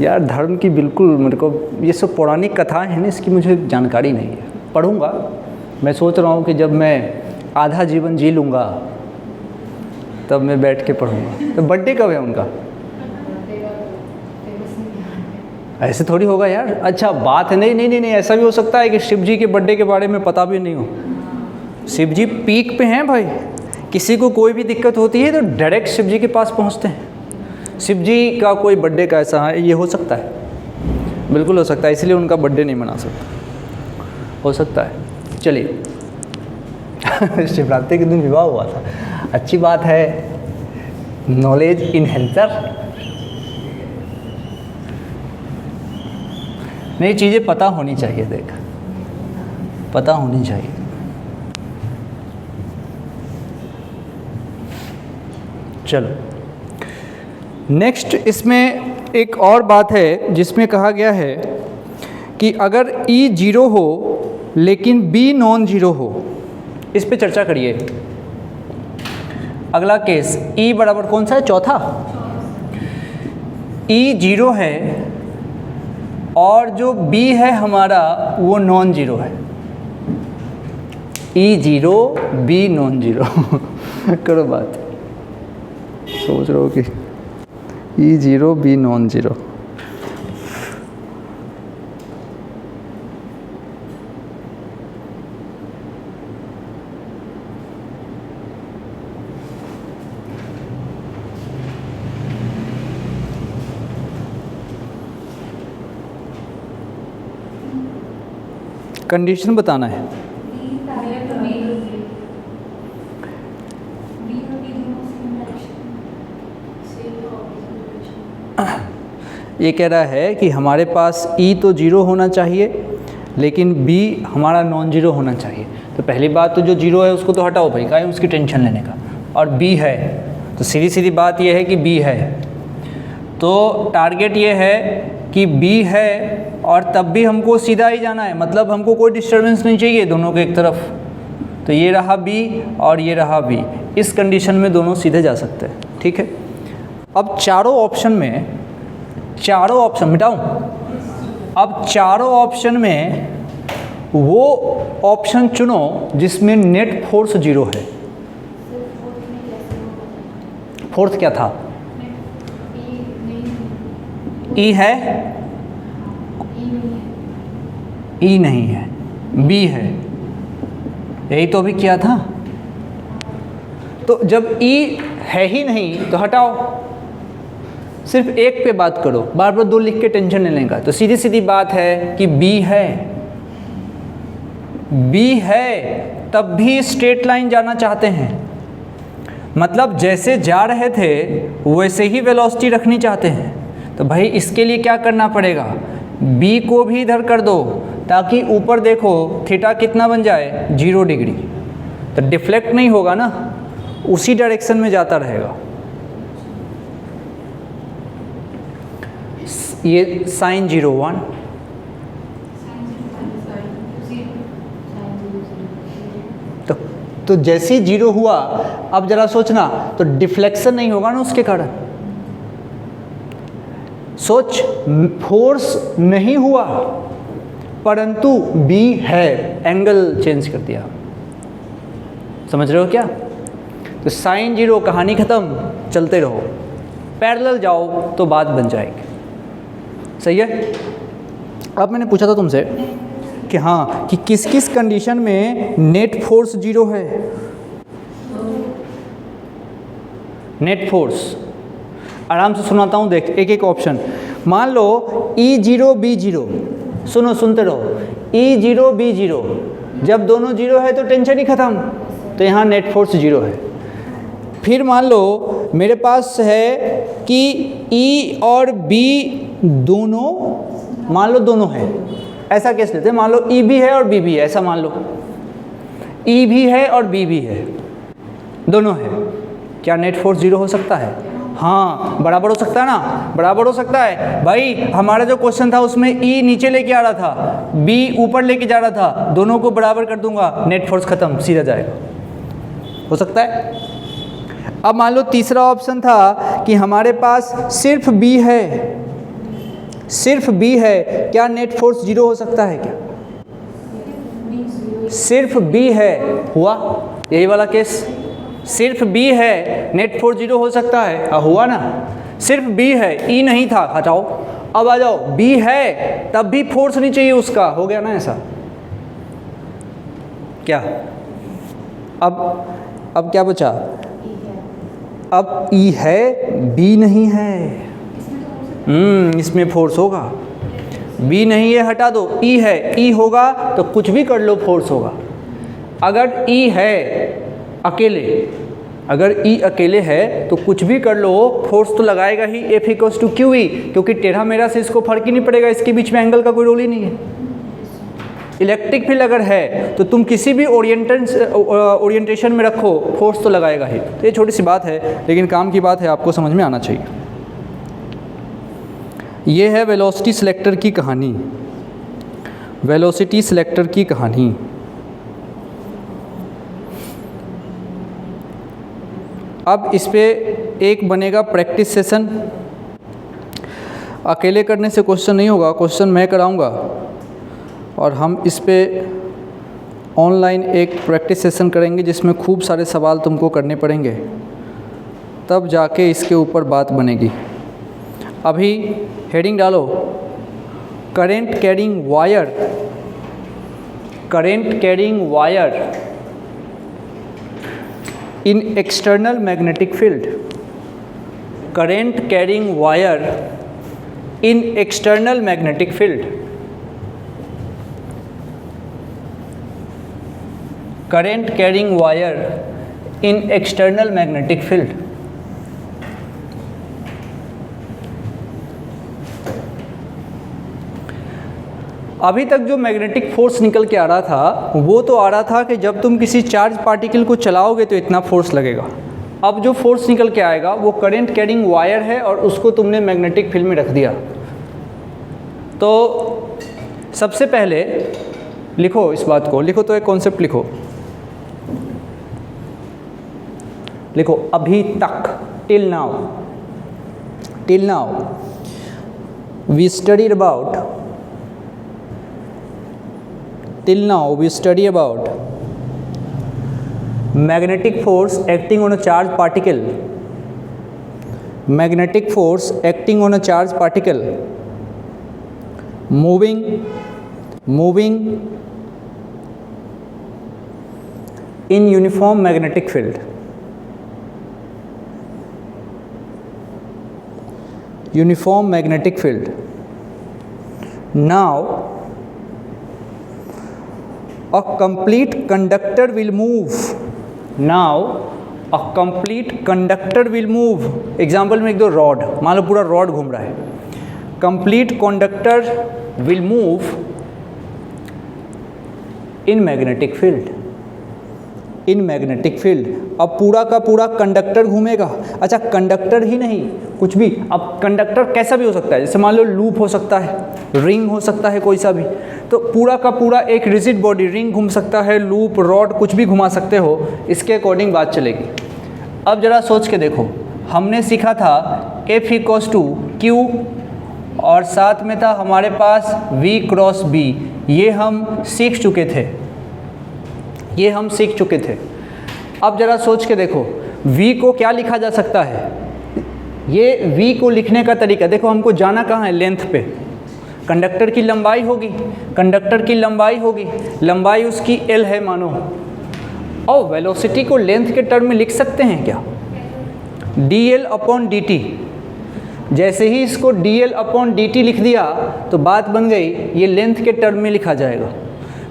यार धर्म की बिल्कुल मेरे को ये सब पौराणिक कथाएं हैं ना, इसकी मुझे जानकारी नहीं है। पढ़ूंगा। मैं सोच रहा हूँ कि जब मैं आधा जीवन जी लूँगा तब मैं बैठ के पढ़ूंगा। तो बर्थडे कब है उनका? ऐसे थोड़ी होगा यार। अच्छा बात है, नहीं, ऐसा भी हो सकता है कि शिव जी के बर्थडे के बारे में पता भी नहीं हो। शिव जी पीक पे हैं भाई। किसी को कोई भी दिक्कत होती है तो डायरेक्ट शिव जी के पास पहुंचते हैं। शिव जी का कोई बर्थडे का ऐसा है, ये हो सकता है, बिल्कुल हो सकता है। इसलिए उनका बर्थडे नहीं मना सकता, हो सकता है। चलिए शिवरात्रि के दिन विवाह हुआ था, अच्छी बात है। Knowledge enhancer. नई चीज़ें पता होनी चाहिए, देख पता होनी चाहिए। चलो नेक्स्ट, इसमें एक और बात है जिसमें कहा गया है कि अगर E जीरो हो लेकिन B नॉन जीरो हो, इस पे चर्चा करिए। अगला केस E बराबर कौन सा है, चौथा। E जीरो है और जो B है हमारा वो नॉन जीरो है। E zero B non zero करो बात, सोच रहे हो कि E zero B non zero. Condition बताना है। ये कह रहा है कि हमारे पास E तो जीरो होना चाहिए लेकिन B हमारा नॉन जीरो होना चाहिए। तो पहली बात तो जो जीरो है उसको तो हटाओ भाई, काहे उसकी टेंशन लेने का। और B है तो सीधी सीधी बात ये है कि B है, तो टारगेट ये है कि B है और तब भी हमको सीधा ही जाना है, मतलब हमको कोई डिस्टर्बेंस नहीं चाहिए दोनों के एक तरफ। तो ये रहा B और ये रहा B, इस कंडीशन में दोनों सीधे जा सकते हैं, ठीक है। अब चारों ऑप्शन में, चारों ऑप्शन मिटाऊं, अब चारों ऑप्शन में वो ऑप्शन चुनो जिसमें नेट फोर्स जीरो है। फोर्थ क्या था, E है, E नहीं है, B है, यही तो अभी किया था। तो जब E है ही नहीं तो हटाओ, सिर्फ एक पे बात करो, बार बार दो लिख के टेंशन नहीं लेगा। तो सीधी सीधी बात है कि B है, B है तब भी स्ट्रेट लाइन जाना चाहते हैं, मतलब जैसे जा रहे थे वैसे ही वेलोसिटी रखनी चाहते हैं। तो भाई इसके लिए क्या करना पड़ेगा, B को भी इधर कर दो ताकि ऊपर देखो थीटा कितना बन जाए, 0 डिग्री। तो डिफ्लेक्ट नहीं होगा ना, उसी डायरेक्शन में जाता रहेगा। ये sin 0 1, तो जैसे ही 0 हुआ, अब जरा सोचना, तो डिफ्लेक्शन नहीं होगा ना उसके कारण। सोच, फोर्स नहीं हुआ परंतु B है, एंगल चेंज कर दिया, समझ रहे हो क्या। तो sin 0 कहानी ख़त्म, चलते रहो, पैरेलल जाओ तो बात बन जाएगी, सही है। अब मैंने पूछा था तुमसे कि हाँ कि किस किस कंडीशन में नेट फोर्स जीरो है। नेट फोर्स आराम से सुनाता हूँ, देख एक एक ऑप्शन। मान लो E जीरो B जीरो, सुनो सुनते रहो, E जीरो B जीरो, जब दोनों जीरो है तो टेंशन ही ख़त्म, तो यहाँ नेट फोर्स जीरो है। फिर मान लो मेरे पास है कि E और B दोनों, मान लो दोनों है, ऐसा केस लेते हैं, मान लो E भी है और B भी है, ऐसा मान लो E भी है और B भी है, दोनों है, क्या नेट फोर्स जीरो हो सकता है? हाँ, बराबर हो सकता है ना, बराबर हो सकता है भाई। हमारा जो क्वेश्चन था उसमें E नीचे लेके आ रहा था, B ऊपर लेके जा रहा था, दोनों को बराबर कर दूंगा, नेट फोर्स खत्म, सीधा जाएगा, हो सकता है। अब मान लो तीसरा ऑप्शन था कि हमारे पास सिर्फ B है, सिर्फ B है, क्या नेट फोर्स जीरो हो सकता है क्या? सिर्फ B है, हुआ यही वाला केस, सिर्फ B है, नेट फोर्स जीरो हो सकता है, हुआ ना। सिर्फ B है, E नहीं था, हटाओ। अब आ जाओ, B है तब भी फोर्स नहीं चाहिए उसका, हो गया ना ऐसा, क्या? अब क्या बचा? अब E है, B नहीं है, इसमें फोर्स होगा। B नहीं है, हटा दो, E है, E होगा तो कुछ भी कर लो, फोर्स होगा। अगर E है अकेले, अगर E अकेले है तो कुछ भी कर लो, फोर्स तो लगाएगा ही, F इक्वल्स टू QE, क्योंकि टेढ़ा मेढ़ा से इसको फर्क ही नहीं पड़ेगा, इसके बीच में एंगल का कोई रोल ही नहीं है। इलेक्ट्रिक फील्ड अगर है तो तुम किसी भी ओरिएंटेशन में रखो, फोर्स तो लगाएगा ही। तो ये छोटी सी बात है लेकिन काम की बात है, आपको समझ में आना चाहिए। ये है वेलोसिटी सिलेक्टर की कहानी। वेलोसिटी सिलेक्टर की कहानी। अब इस पे एक बनेगा प्रैक्टिस सेशन। अकेले करने से क्वेश्चन नहीं होगा, क्वेश्चन मैं कराऊंगा और हम इस पे ऑनलाइन एक प्रैक्टिस सेशन करेंगे जिसमें खूब सारे सवाल तुमको करने पड़ेंगे, तब जाके इसके ऊपर बात बनेगी। अभी हेडिंग डालो, current carrying wire, current carrying wire in external magnetic field, current carrying wire in external magnetic field, current carrying wire in external magnetic field. अभी तक जो मैग्नेटिक फोर्स निकल के आ रहा था वो तो आ रहा था कि जब तुम किसी चार्ज पार्टिकल को चलाओगे तो इतना फोर्स लगेगा। अब जो फोर्स निकल के आएगा वो करंट कैरिंग वायर है और उसको तुमने मैग्नेटिक फील्ड में रख दिया। तो सबसे पहले लिखो इस बात को, लिखो तो एक कॉन्सेप्ट लिखो, लिखो अभी तक, till now, till now we studied about, till now we study about magnetic force acting on a charged particle, magnetic force acting on a charged particle moving in uniform magnetic field, uniform magnetic field. Now a complete conductor will move, now a complete conductor will move, example में एक दो रॉड, मान लो पूरा रॉड घूम रहा है, complete conductor will move in magnetic field, in magnetic field। अब पूरा का पूरा कंडक्टर घूमेगा। अच्छा, कंडक्टर ही नहीं, कुछ भी, अब कंडक्टर कैसा भी हो सकता है, जैसे मान लो लूप हो सकता है, रिंग हो सकता है, कोई सा भी, तो पूरा का पूरा एक रिजिड बॉडी, रिंग घूम सकता है, लूप, रॉड, कुछ भी घुमा सकते हो, इसके अकॉर्डिंग बात चलेगी। अब ज़रा सोच के देखो, हमने सीखा था F = Q और साथ में था हमारे पास V × B, ये हम सीख चुके थे, ये हम सीख चुके थे। अब ज़रा सोच के देखो V को क्या लिखा जा सकता है, ये V को लिखने का तरीका देखो, हमको जाना कहाँ है, लेंथ पे, कंडक्टर की लंबाई होगी, कंडक्टर की लंबाई होगी, लंबाई उसकी L है मानो, और वेलोसिटी को लेंथ के टर्म में लिख सकते हैं क्या, dl/dt। जैसे ही इसको dl/dt लिख दिया तो बात बन गई, ये लेंथ के टर्म में लिखा जाएगा।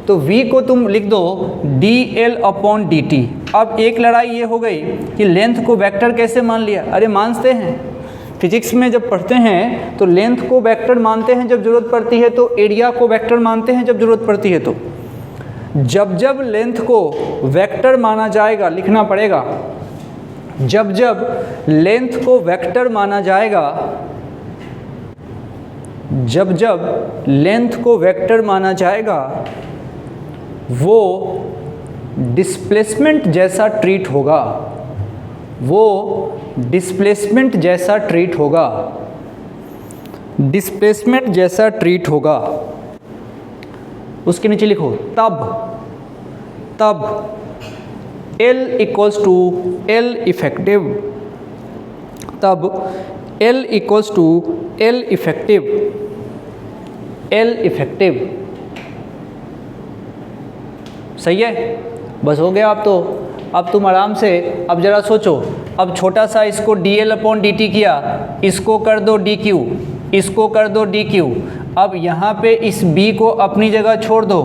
तो V को तुम लिख दो dl/dt। अब एक लड़ाई ये हो गई कि लेंथ को वेक्टर कैसे मान लिया। अरे मानते हैं, फिजिक्स में जब पढ़ते हैं तो लेंथ को वेक्टर मानते हैं जब ज़रूरत पड़ती है, तो एरिया को वेक्टर मानते हैं जब ज़रूरत पड़ती है। तो जब जब लेंथ को वेक्टर माना जाएगा, लिखना पड़ेगा, जब जब लेंथ को वेक्टर माना जाएगा, जब जब लेंथ को वेक्टर माना जाएगा, वो डिस्प्लेसमेंट जैसा ट्रीट होगा, वो डिस्प्लेसमेंट जैसा ट्रीट होगा, डिस्प्लेसमेंट जैसा ट्रीट होगा। उसके नीचे लिखो तब L = L इफेक्टिव, तब L = L effective, L effective. सही है, बस हो गया। अब तुम आराम से, अब ज़रा सोचो, अब छोटा सा इसको dl/dt किया, इसको कर दो dq, इसको कर दो dq, अब यहाँ पे इस b को अपनी जगह छोड़ दो,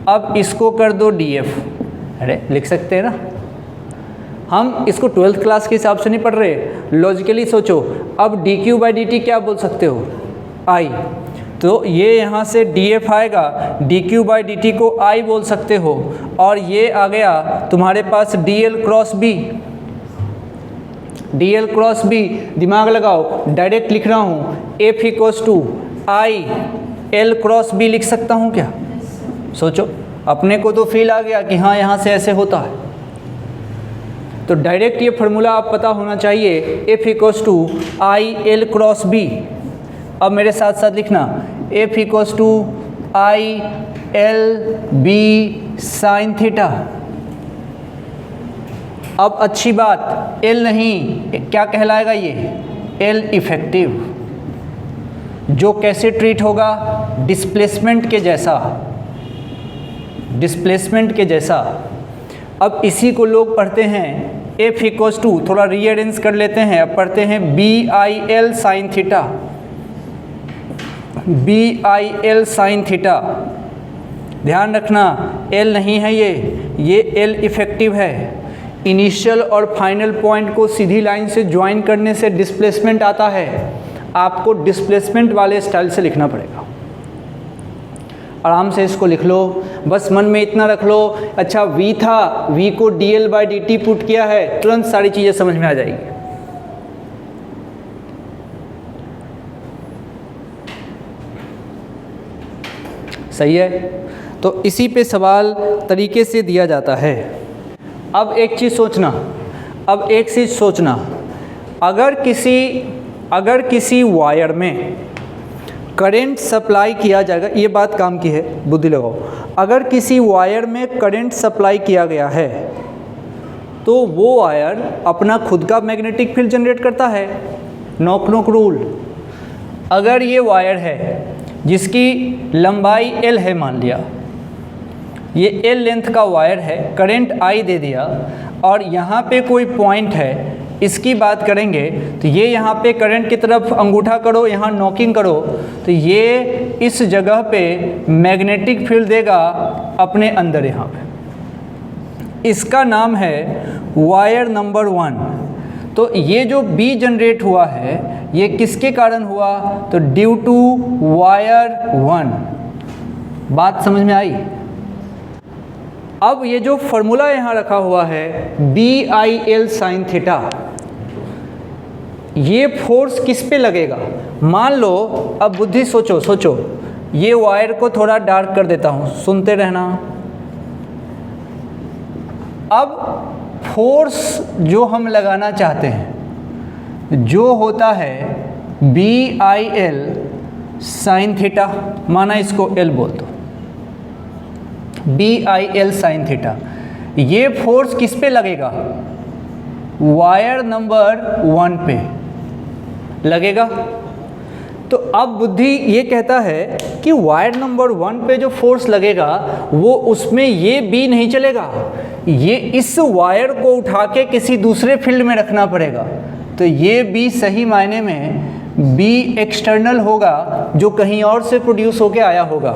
अब इसको कर दो df। अरे लिख सकते हैं ना, हम इसको 12th क्लास के हिसाब से नहीं पढ़ रहे, लॉजिकली सोचो। अब dq/dt क्या बोल सकते हो, I, तो ये यहाँ से df आएगा, dq/dt को I बोल सकते हो, और ये आ गया तुम्हारे पास dl/b, dl/b, दिमाग लगाओ, डायरेक्ट लिख रहा हूँ, F = I L/b लिख सकता हूँ क्या, सोचो, अपने को तो फील आ गया कि हाँ यहाँ से ऐसे होता है, तो डायरेक्ट ये फार्मूला आप पता होना चाहिए, F equals to I L cross B. अब मेरे साथ साथ लिखना, F equals to I L B sine theta. अब अच्छी बात, L नहीं, क्या कहलाएगा ये, L इफेक्टिव, जो कैसे ट्रीट होगा, डिस्प्लेसमेंट के जैसा, डिस्प्लेसमेंट के जैसा। अब इसी को लोग पढ़ते हैं F इक्वल्स टू, थोड़ा रीअरेंज कर लेते हैं, अब पढ़ते हैं B I L sine theta, B I L sine theta. ध्यान रखना L नहीं है ये L इफेक्टिव है। इनिशियल और फाइनल पॉइंट को सीधी लाइन से ज्वाइन करने से डिस्प्लेसमेंट आता है, आपको डिस्प्लेसमेंट वाले स्टाइल से लिखना पड़ेगा। आराम से इसको लिख लो, बस मन में इतना रख लो, अच्छा v था, v को dl/dt पुट किया है, तुरंत सारी चीज़ें समझ में आ जाएगी। सही है, तो इसी पे सवाल तरीके से दिया जाता है। अब एक चीज़ सोचना, अगर किसी वायर में करंट सप्लाई किया जाएगा, ये बात काम की है, बुद्धि लगाओ। अगर किसी वायर में करंट सप्लाई किया गया है तो वो वायर अपना खुद का मैग्नेटिक फील्ड जनरेट करता है, नॉक नॉक रूल। अगर ये वायर है जिसकी लंबाई L है, मान लिया ये L लेंथ का वायर है, करंट I दे दिया, और यहाँ पे कोई पॉइंट है, इसकी बात करेंगे तो ये यहाँ पे करंट की तरफ अंगूठा करो, यहाँ नॉकिंग करो, तो ये इस जगह पे मैग्नेटिक फील्ड देगा अपने अंदर यहाँ पे। इसका नाम है वायर नंबर 1। तो ये जो B जनरेट हुआ है ये किसके कारण हुआ, तो ड्यू टू वायर 1। बात समझ में आई। अब ये जो फॉर्मूला यहाँ रखा हुआ है B I L sine theta, ये फोर्स किस पे लगेगा, मान लो, अब बुद्धि सोचो, ये वायर को थोड़ा डार्क कर देता हूँ, सुनते रहना। अब फोर्स जो हम लगाना चाहते हैं जो होता है B I L sine theta, माना इसको L बोल दो, B I L sine theta, ये फोर्स किस पे लगेगा, वायर नंबर 1 पे लगेगा। तो अब बुद्धि ये कहता है कि वायर नंबर 1 पे जो फोर्स लगेगा वो उसमें ये B नहीं चलेगा, ये इस वायर को उठा के किसी दूसरे फील्ड में रखना पड़ेगा। तो ये B सही मायने में B एक्सटर्नल होगा, जो कहीं और से प्रोड्यूस होके आया होगा।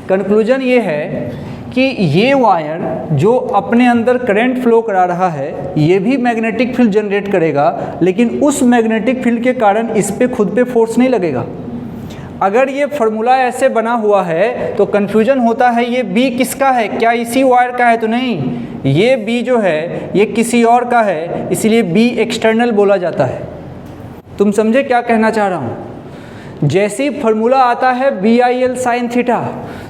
कंक्लूजन ये है कि ये वायर जो अपने अंदर करंट फ्लो करा रहा है ये भी मैग्नेटिक फील्ड जनरेट करेगा, लेकिन उस मैग्नेटिक फील्ड के कारण इस पे खुद पे फोर्स नहीं लगेगा। अगर ये फार्मूला ऐसे बना हुआ है तो कन्फ्यूजन होता है ये B किसका है, क्या इसी वायर का है, तो नहीं, ये B जो है ये किसी और का है, इसीलिए B एक्सटर्नल बोला जाता है। तुम समझे क्या कहना चाह रहा हूँ। जैसे ही फार्मूला आता है B I L sine theta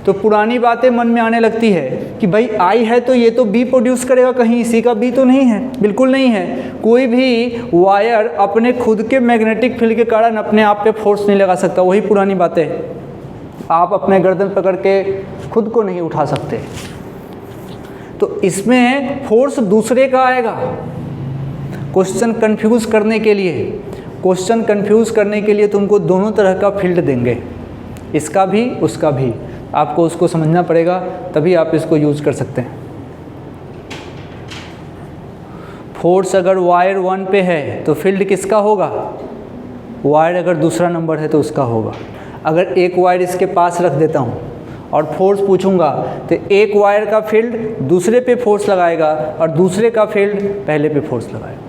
तो पुरानी बातें मन में आने लगती है कि भाई I है तो ये तो B प्रोड्यूस करेगा, कहीं इसी का B तो नहीं है, बिल्कुल नहीं है। कोई भी वायर अपने खुद के मैग्नेटिक फील्ड के कारण अपने आप पे फोर्स नहीं लगा सकता, वही पुरानी बातें। आप अपने गर्दन पकड़ के खुद को नहीं उठा सकते, तो इसमें फोर्स दूसरे का आएगा। क्वेश्चन कंफ्यूज करने के लिए तुमको दोनों तरह का फील्ड देंगे, इसका भी उसका भी, आपको उसको समझना पड़ेगा, तभी आप इसको यूज़ कर सकते हैं। फोर्स अगर वायर 1 पे है तो फील्ड किसका होगा, वायर अगर दूसरा नंबर है तो उसका होगा। अगर एक वायर इसके पास रख देता हूँ और फोर्स पूछूंगा तो एक वायर का फील्ड दूसरे पे फोर्स लगाएगा और दूसरे का फील्ड पहले पे फोर्स लगाएगा।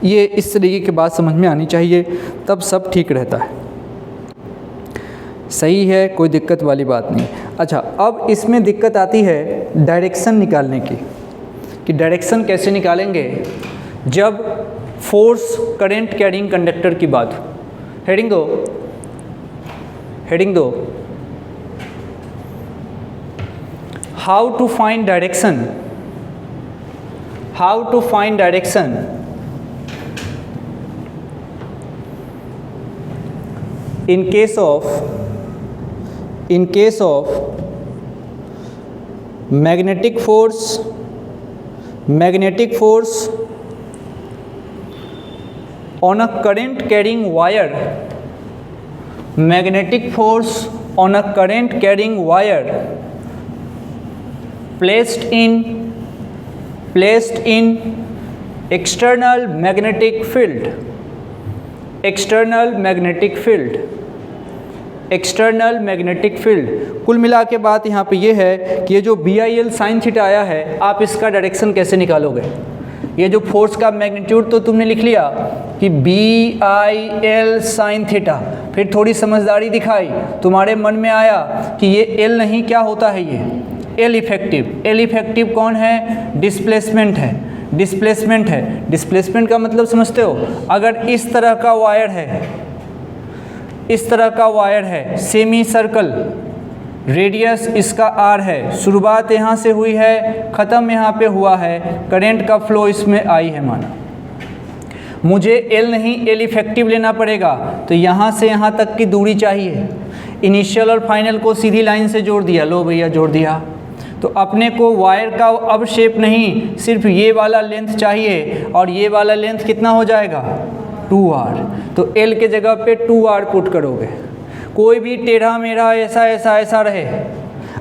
ये इस तरीके की बात समझ में आनी चाहिए, तब सब ठीक रहता है। सही है, कोई दिक्कत वाली बात नहीं। अच्छा, अब इसमें दिक्कत आती है डायरेक्शन निकालने की, कि डायरेक्शन कैसे निकालेंगे जब फोर्स करंट कैरिंग कंडक्टर की बात हो। हेडिंग दो। How to find direction, how to find direction in case of magnetic force on a current carrying wire, magnetic force on a current carrying wire placed in external magnetic field, external magnetic field. कुल मिला के बात यहाँ पे ये है कि ये जो BIL साइन थीटा आया है, आप इसका डायरेक्शन कैसे निकालोगे। ये जो फोर्स का मैग्नीट्यूड तो तुमने लिख लिया कि BIL साइन थीटा, फिर थोड़ी समझदारी दिखाई, तुम्हारे मन में आया कि ये L नहीं, क्या होता है ये L इफेक्टिव। L इफेक्टिव कौन है? डिस्प्लेसमेंट है, डिस्प्लेसमेंट है। डिस्प्लेसमेंट का मतलब समझते हो? अगर इस तरह का वायर है, इस तरह का वायर है, सेमी सर्कल, रेडियस इसका R है, शुरुआत यहाँ से हुई है, ख़त्म यहाँ पे हुआ है, करंट का फ्लो इसमें I है माना। मुझे L नहीं L इफेक्टिव लेना पड़ेगा, तो यहाँ से यहाँ तक की दूरी चाहिए। इनिशियल और फाइनल को सीधी लाइन से जोड़ दिया, लो भैया जोड़ दिया। तो अपने को वायर का अब शेप नहीं, सिर्फ ये वाला लेंथ चाहिए, और ये वाला लेंथ कितना हो जाएगा? 2R। तो L के जगह पे 2R पुट करोगे। कोई भी टेढ़ा मेढ़ा ऐसा रहे,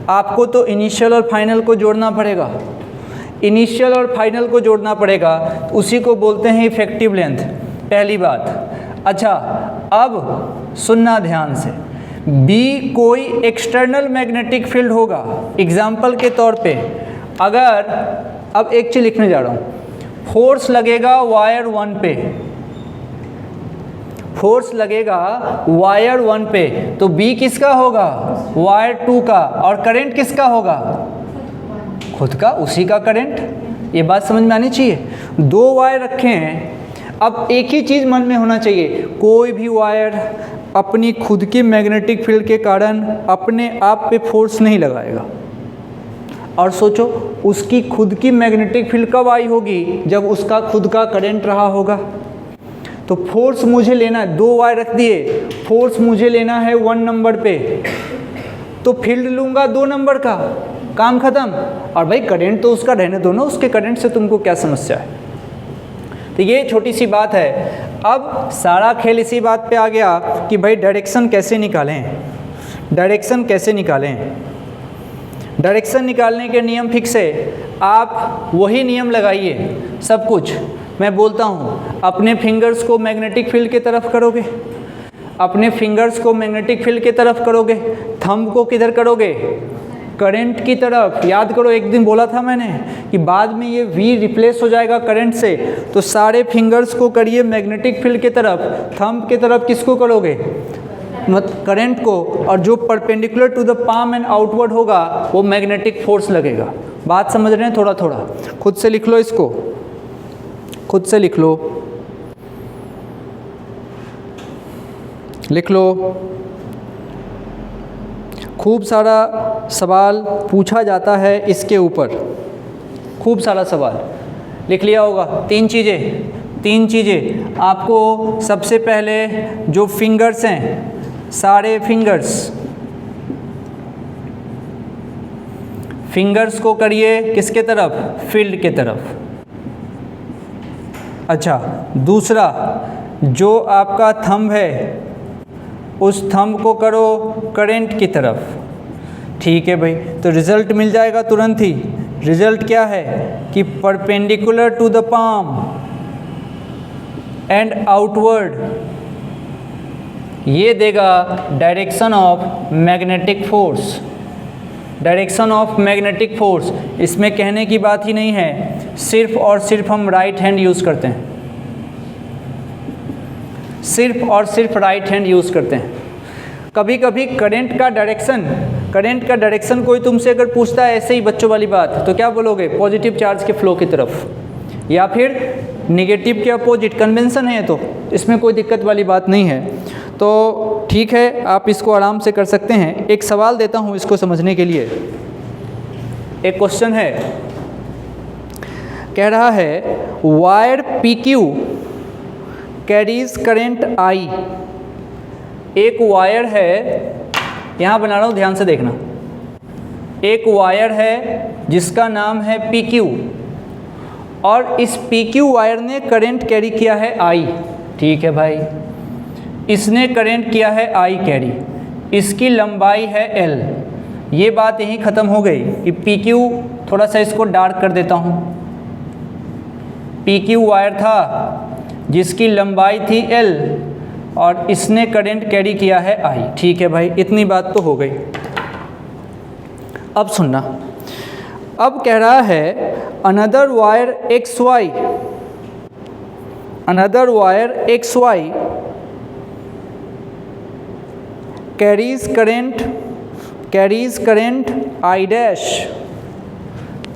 आपको तो इनिशियल और फाइनल को जोड़ना पड़ेगा, इनिशियल और फाइनल को जोड़ना पड़ेगा, उसी को बोलते हैं इफेक्टिव लेंथ। पहली बात। अच्छा, अब सुनना ध्यान से, B कोई एक्सटर्नल मैग्नेटिक फील्ड होगा। एग्जाम्पल के तौर पे, अगर अब एक चीज़ लिखने जा रहा हूँ, फोर्स लगेगा वायर 1 पे, फोर्स लगेगा वायर 1 पे, तो B किसका होगा? वायर 2 का। और करंट किसका होगा? खुद का, उसी का करंट। ये बात समझ में आनी चाहिए। 2 वायर रखे हैं, अब एक ही चीज़ मन में होना चाहिए, कोई भी वायर अपनी खुद की मैग्नेटिक फील्ड के कारण अपने आप पे फोर्स नहीं लगाएगा। और सोचो, उसकी खुद की मैग्नेटिक फील्ड कब आई होगी? जब उसका खुद का करंट रहा होगा। तो फोर्स मुझे लेना है, 2 वायर रख दिए, फोर्स मुझे लेना है 1 नंबर पे, तो फील्ड लूँगा 2 नंबर का, काम ख़त्म। और भाई करंट तो उसका रहने दो ना, उसके करंट से तुमको क्या समस्या है। तो ये छोटी सी बात है। अब सारा खेल इसी बात पे आ गया कि भाई डायरेक्शन कैसे निकालें, डायरेक्शन कैसे निकालें। डायरेक्शन निकालने के नियम फिक्स है, आप वही नियम लगाइए सब कुछ। मैं बोलता हूँ, अपने फिंगर्स को मैग्नेटिक फील्ड की तरफ करोगे, अपने फिंगर्स को मैग्नेटिक फील्ड की तरफ करोगे, थंब को किधर करोगे? करंट की तरफ। याद करो, एक दिन बोला था मैंने कि बाद में ये V रिप्लेस हो जाएगा करंट से, तो सारे फिंगर्स को करिए मैग्नेटिक फील्ड की तरफ, थंब की तरफ किसको करोगे? करंट को, और जो perpendicular to the palm and outward होगा वो मैग्नेटिक फोर्स लगेगा। बात समझ रहे हैं? थोड़ा थोड़ा खुद से लिख लो, इसको खुद से लिख लो, लिख लो। खूब सारा सवाल पूछा जाता है इसके ऊपर, खूब सारा सवाल लिख लिया होगा। 3 चीज़ें आपको सबसे पहले, जो फिंगर्स हैं, सारे फिंगर्स को करिए किसके तरफ? फील्ड के तरफ। अच्छा, दूसरा, जो आपका थंब है उस थंब को करो करंट की तरफ। ठीक है भाई, तो रिज़ल्ट मिल जाएगा तुरंत ही। रिज़ल्ट क्या है कि perpendicular to the palm and outward, ये देगा direction of magnetic force. Direction of magnetic force, इसमें कहने की बात ही नहीं है, सिर्फ और सिर्फ हम राइट हैंड यूज़ करते हैं, सिर्फ और सिर्फ राइट हैंड यूज़ करते हैं। कभी कभी करंट का डायरेक्शन कोई तुमसे अगर पूछता है ऐसे ही बच्चों वाली बात, तो क्या बोलोगे? पॉजिटिव चार्ज के फ्लो की तरफ, या फिर नेगेटिव के अपोजिट। कन्वेंशन है, तो इसमें कोई दिक्कत वाली बात नहीं है। तो ठीक है, आप इसको आराम से कर सकते हैं। एक सवाल देता हूँ इसको समझने के लिए। एक क्वेश्चन है, कह रहा है wire PQ carries current I। एक वायर है, यहाँ बना रहा हूँ ध्यान से देखना, एक वायर है जिसका नाम है PQ और इस PQ वायर ने करंट कैरी किया है I। ठीक है भाई, इसने करंट किया है I कैरी, इसकी लंबाई है L। ये बात यहीं ख़त्म हो गई कि PQ, थोड़ा सा इसको डार्क कर देता हूँ, PQ वायर था जिसकी लंबाई थी L और इसने करंट कैरी किया है I। ठीक है भाई, इतनी बात तो हो गई। अब सुनना, अब कह रहा है another wire XY, another wire XY carries current I dash.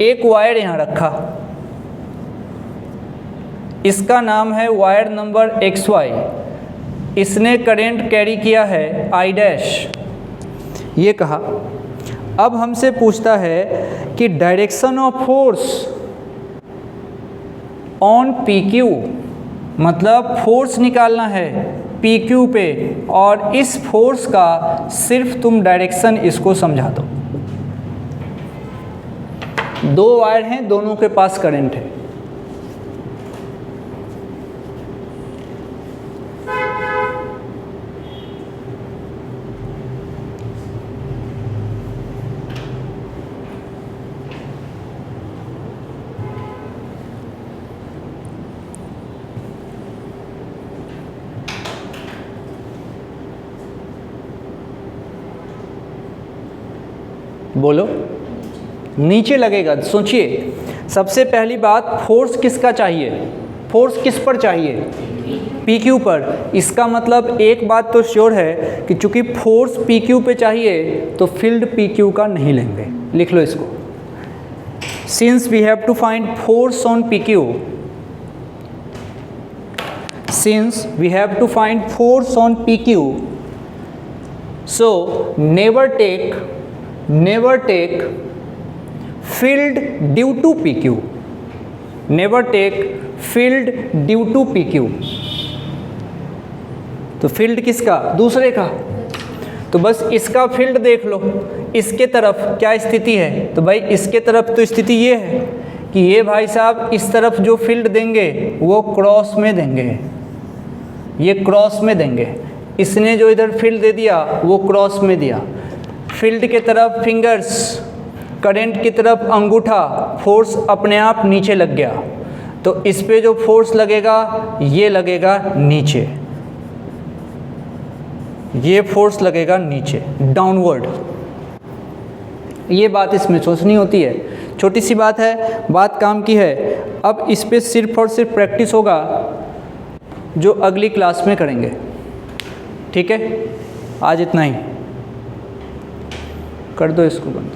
एक वायर यहाँ रखा, इसका नाम है वायर नंबर XY, इसने करंट कैरी किया है I डैश। ये कहा। अब हमसे पूछता है कि direction of force on PQ, मतलब फोर्स निकालना है PQ पे और इस फोर्स का सिर्फ तुम डायरेक्शन इसको समझा दो। दो वायर हैं, दोनों के पास करंट है, बोलो। नीचे लगेगा। सोचिए, सबसे पहली बात, फोर्स किसका चाहिए, फोर्स किस पर चाहिए, PQ पर। इसका मतलब एक बात तो श्योर है कि चूंकि फोर्स PQ पे चाहिए तो फील्ड PQ का नहीं लेंगे। लिख लो इसको, since we have to find force on PQ, since we have to find force on PQ, so never take field due to PQ, never take field due to PQ। तो फील्ड किसका, दूसरे का। तो बस इसका फील्ड देख लो, इसके तरफ क्या स्थिति है, तो भाई इसके तरफ तो स्थिति ये है कि ये भाई साहब इस तरफ जो फील्ड देंगे वो क्रॉस में देंगे, ये क्रॉस में देंगे। इसने जो इधर फील्ड दे दिया वो क्रॉस में दिया। फील्ड के तरफ फिंगर्स, करंट की तरफ अंगूठा, फोर्स अपने आप नीचे लग गया। तो इस पे जो फोर्स लगेगा ये लगेगा नीचे, ये फोर्स लगेगा नीचे, डाउनवर्ड। ये बात इसमें सोचनी होती है, छोटी सी बात है, बात काम की है। अब इस पे सिर्फ और सिर्फ प्रैक्टिस होगा जो अगली क्लास में करेंगे। ठीक है, आज इतना ही, कर दो इसको बंद।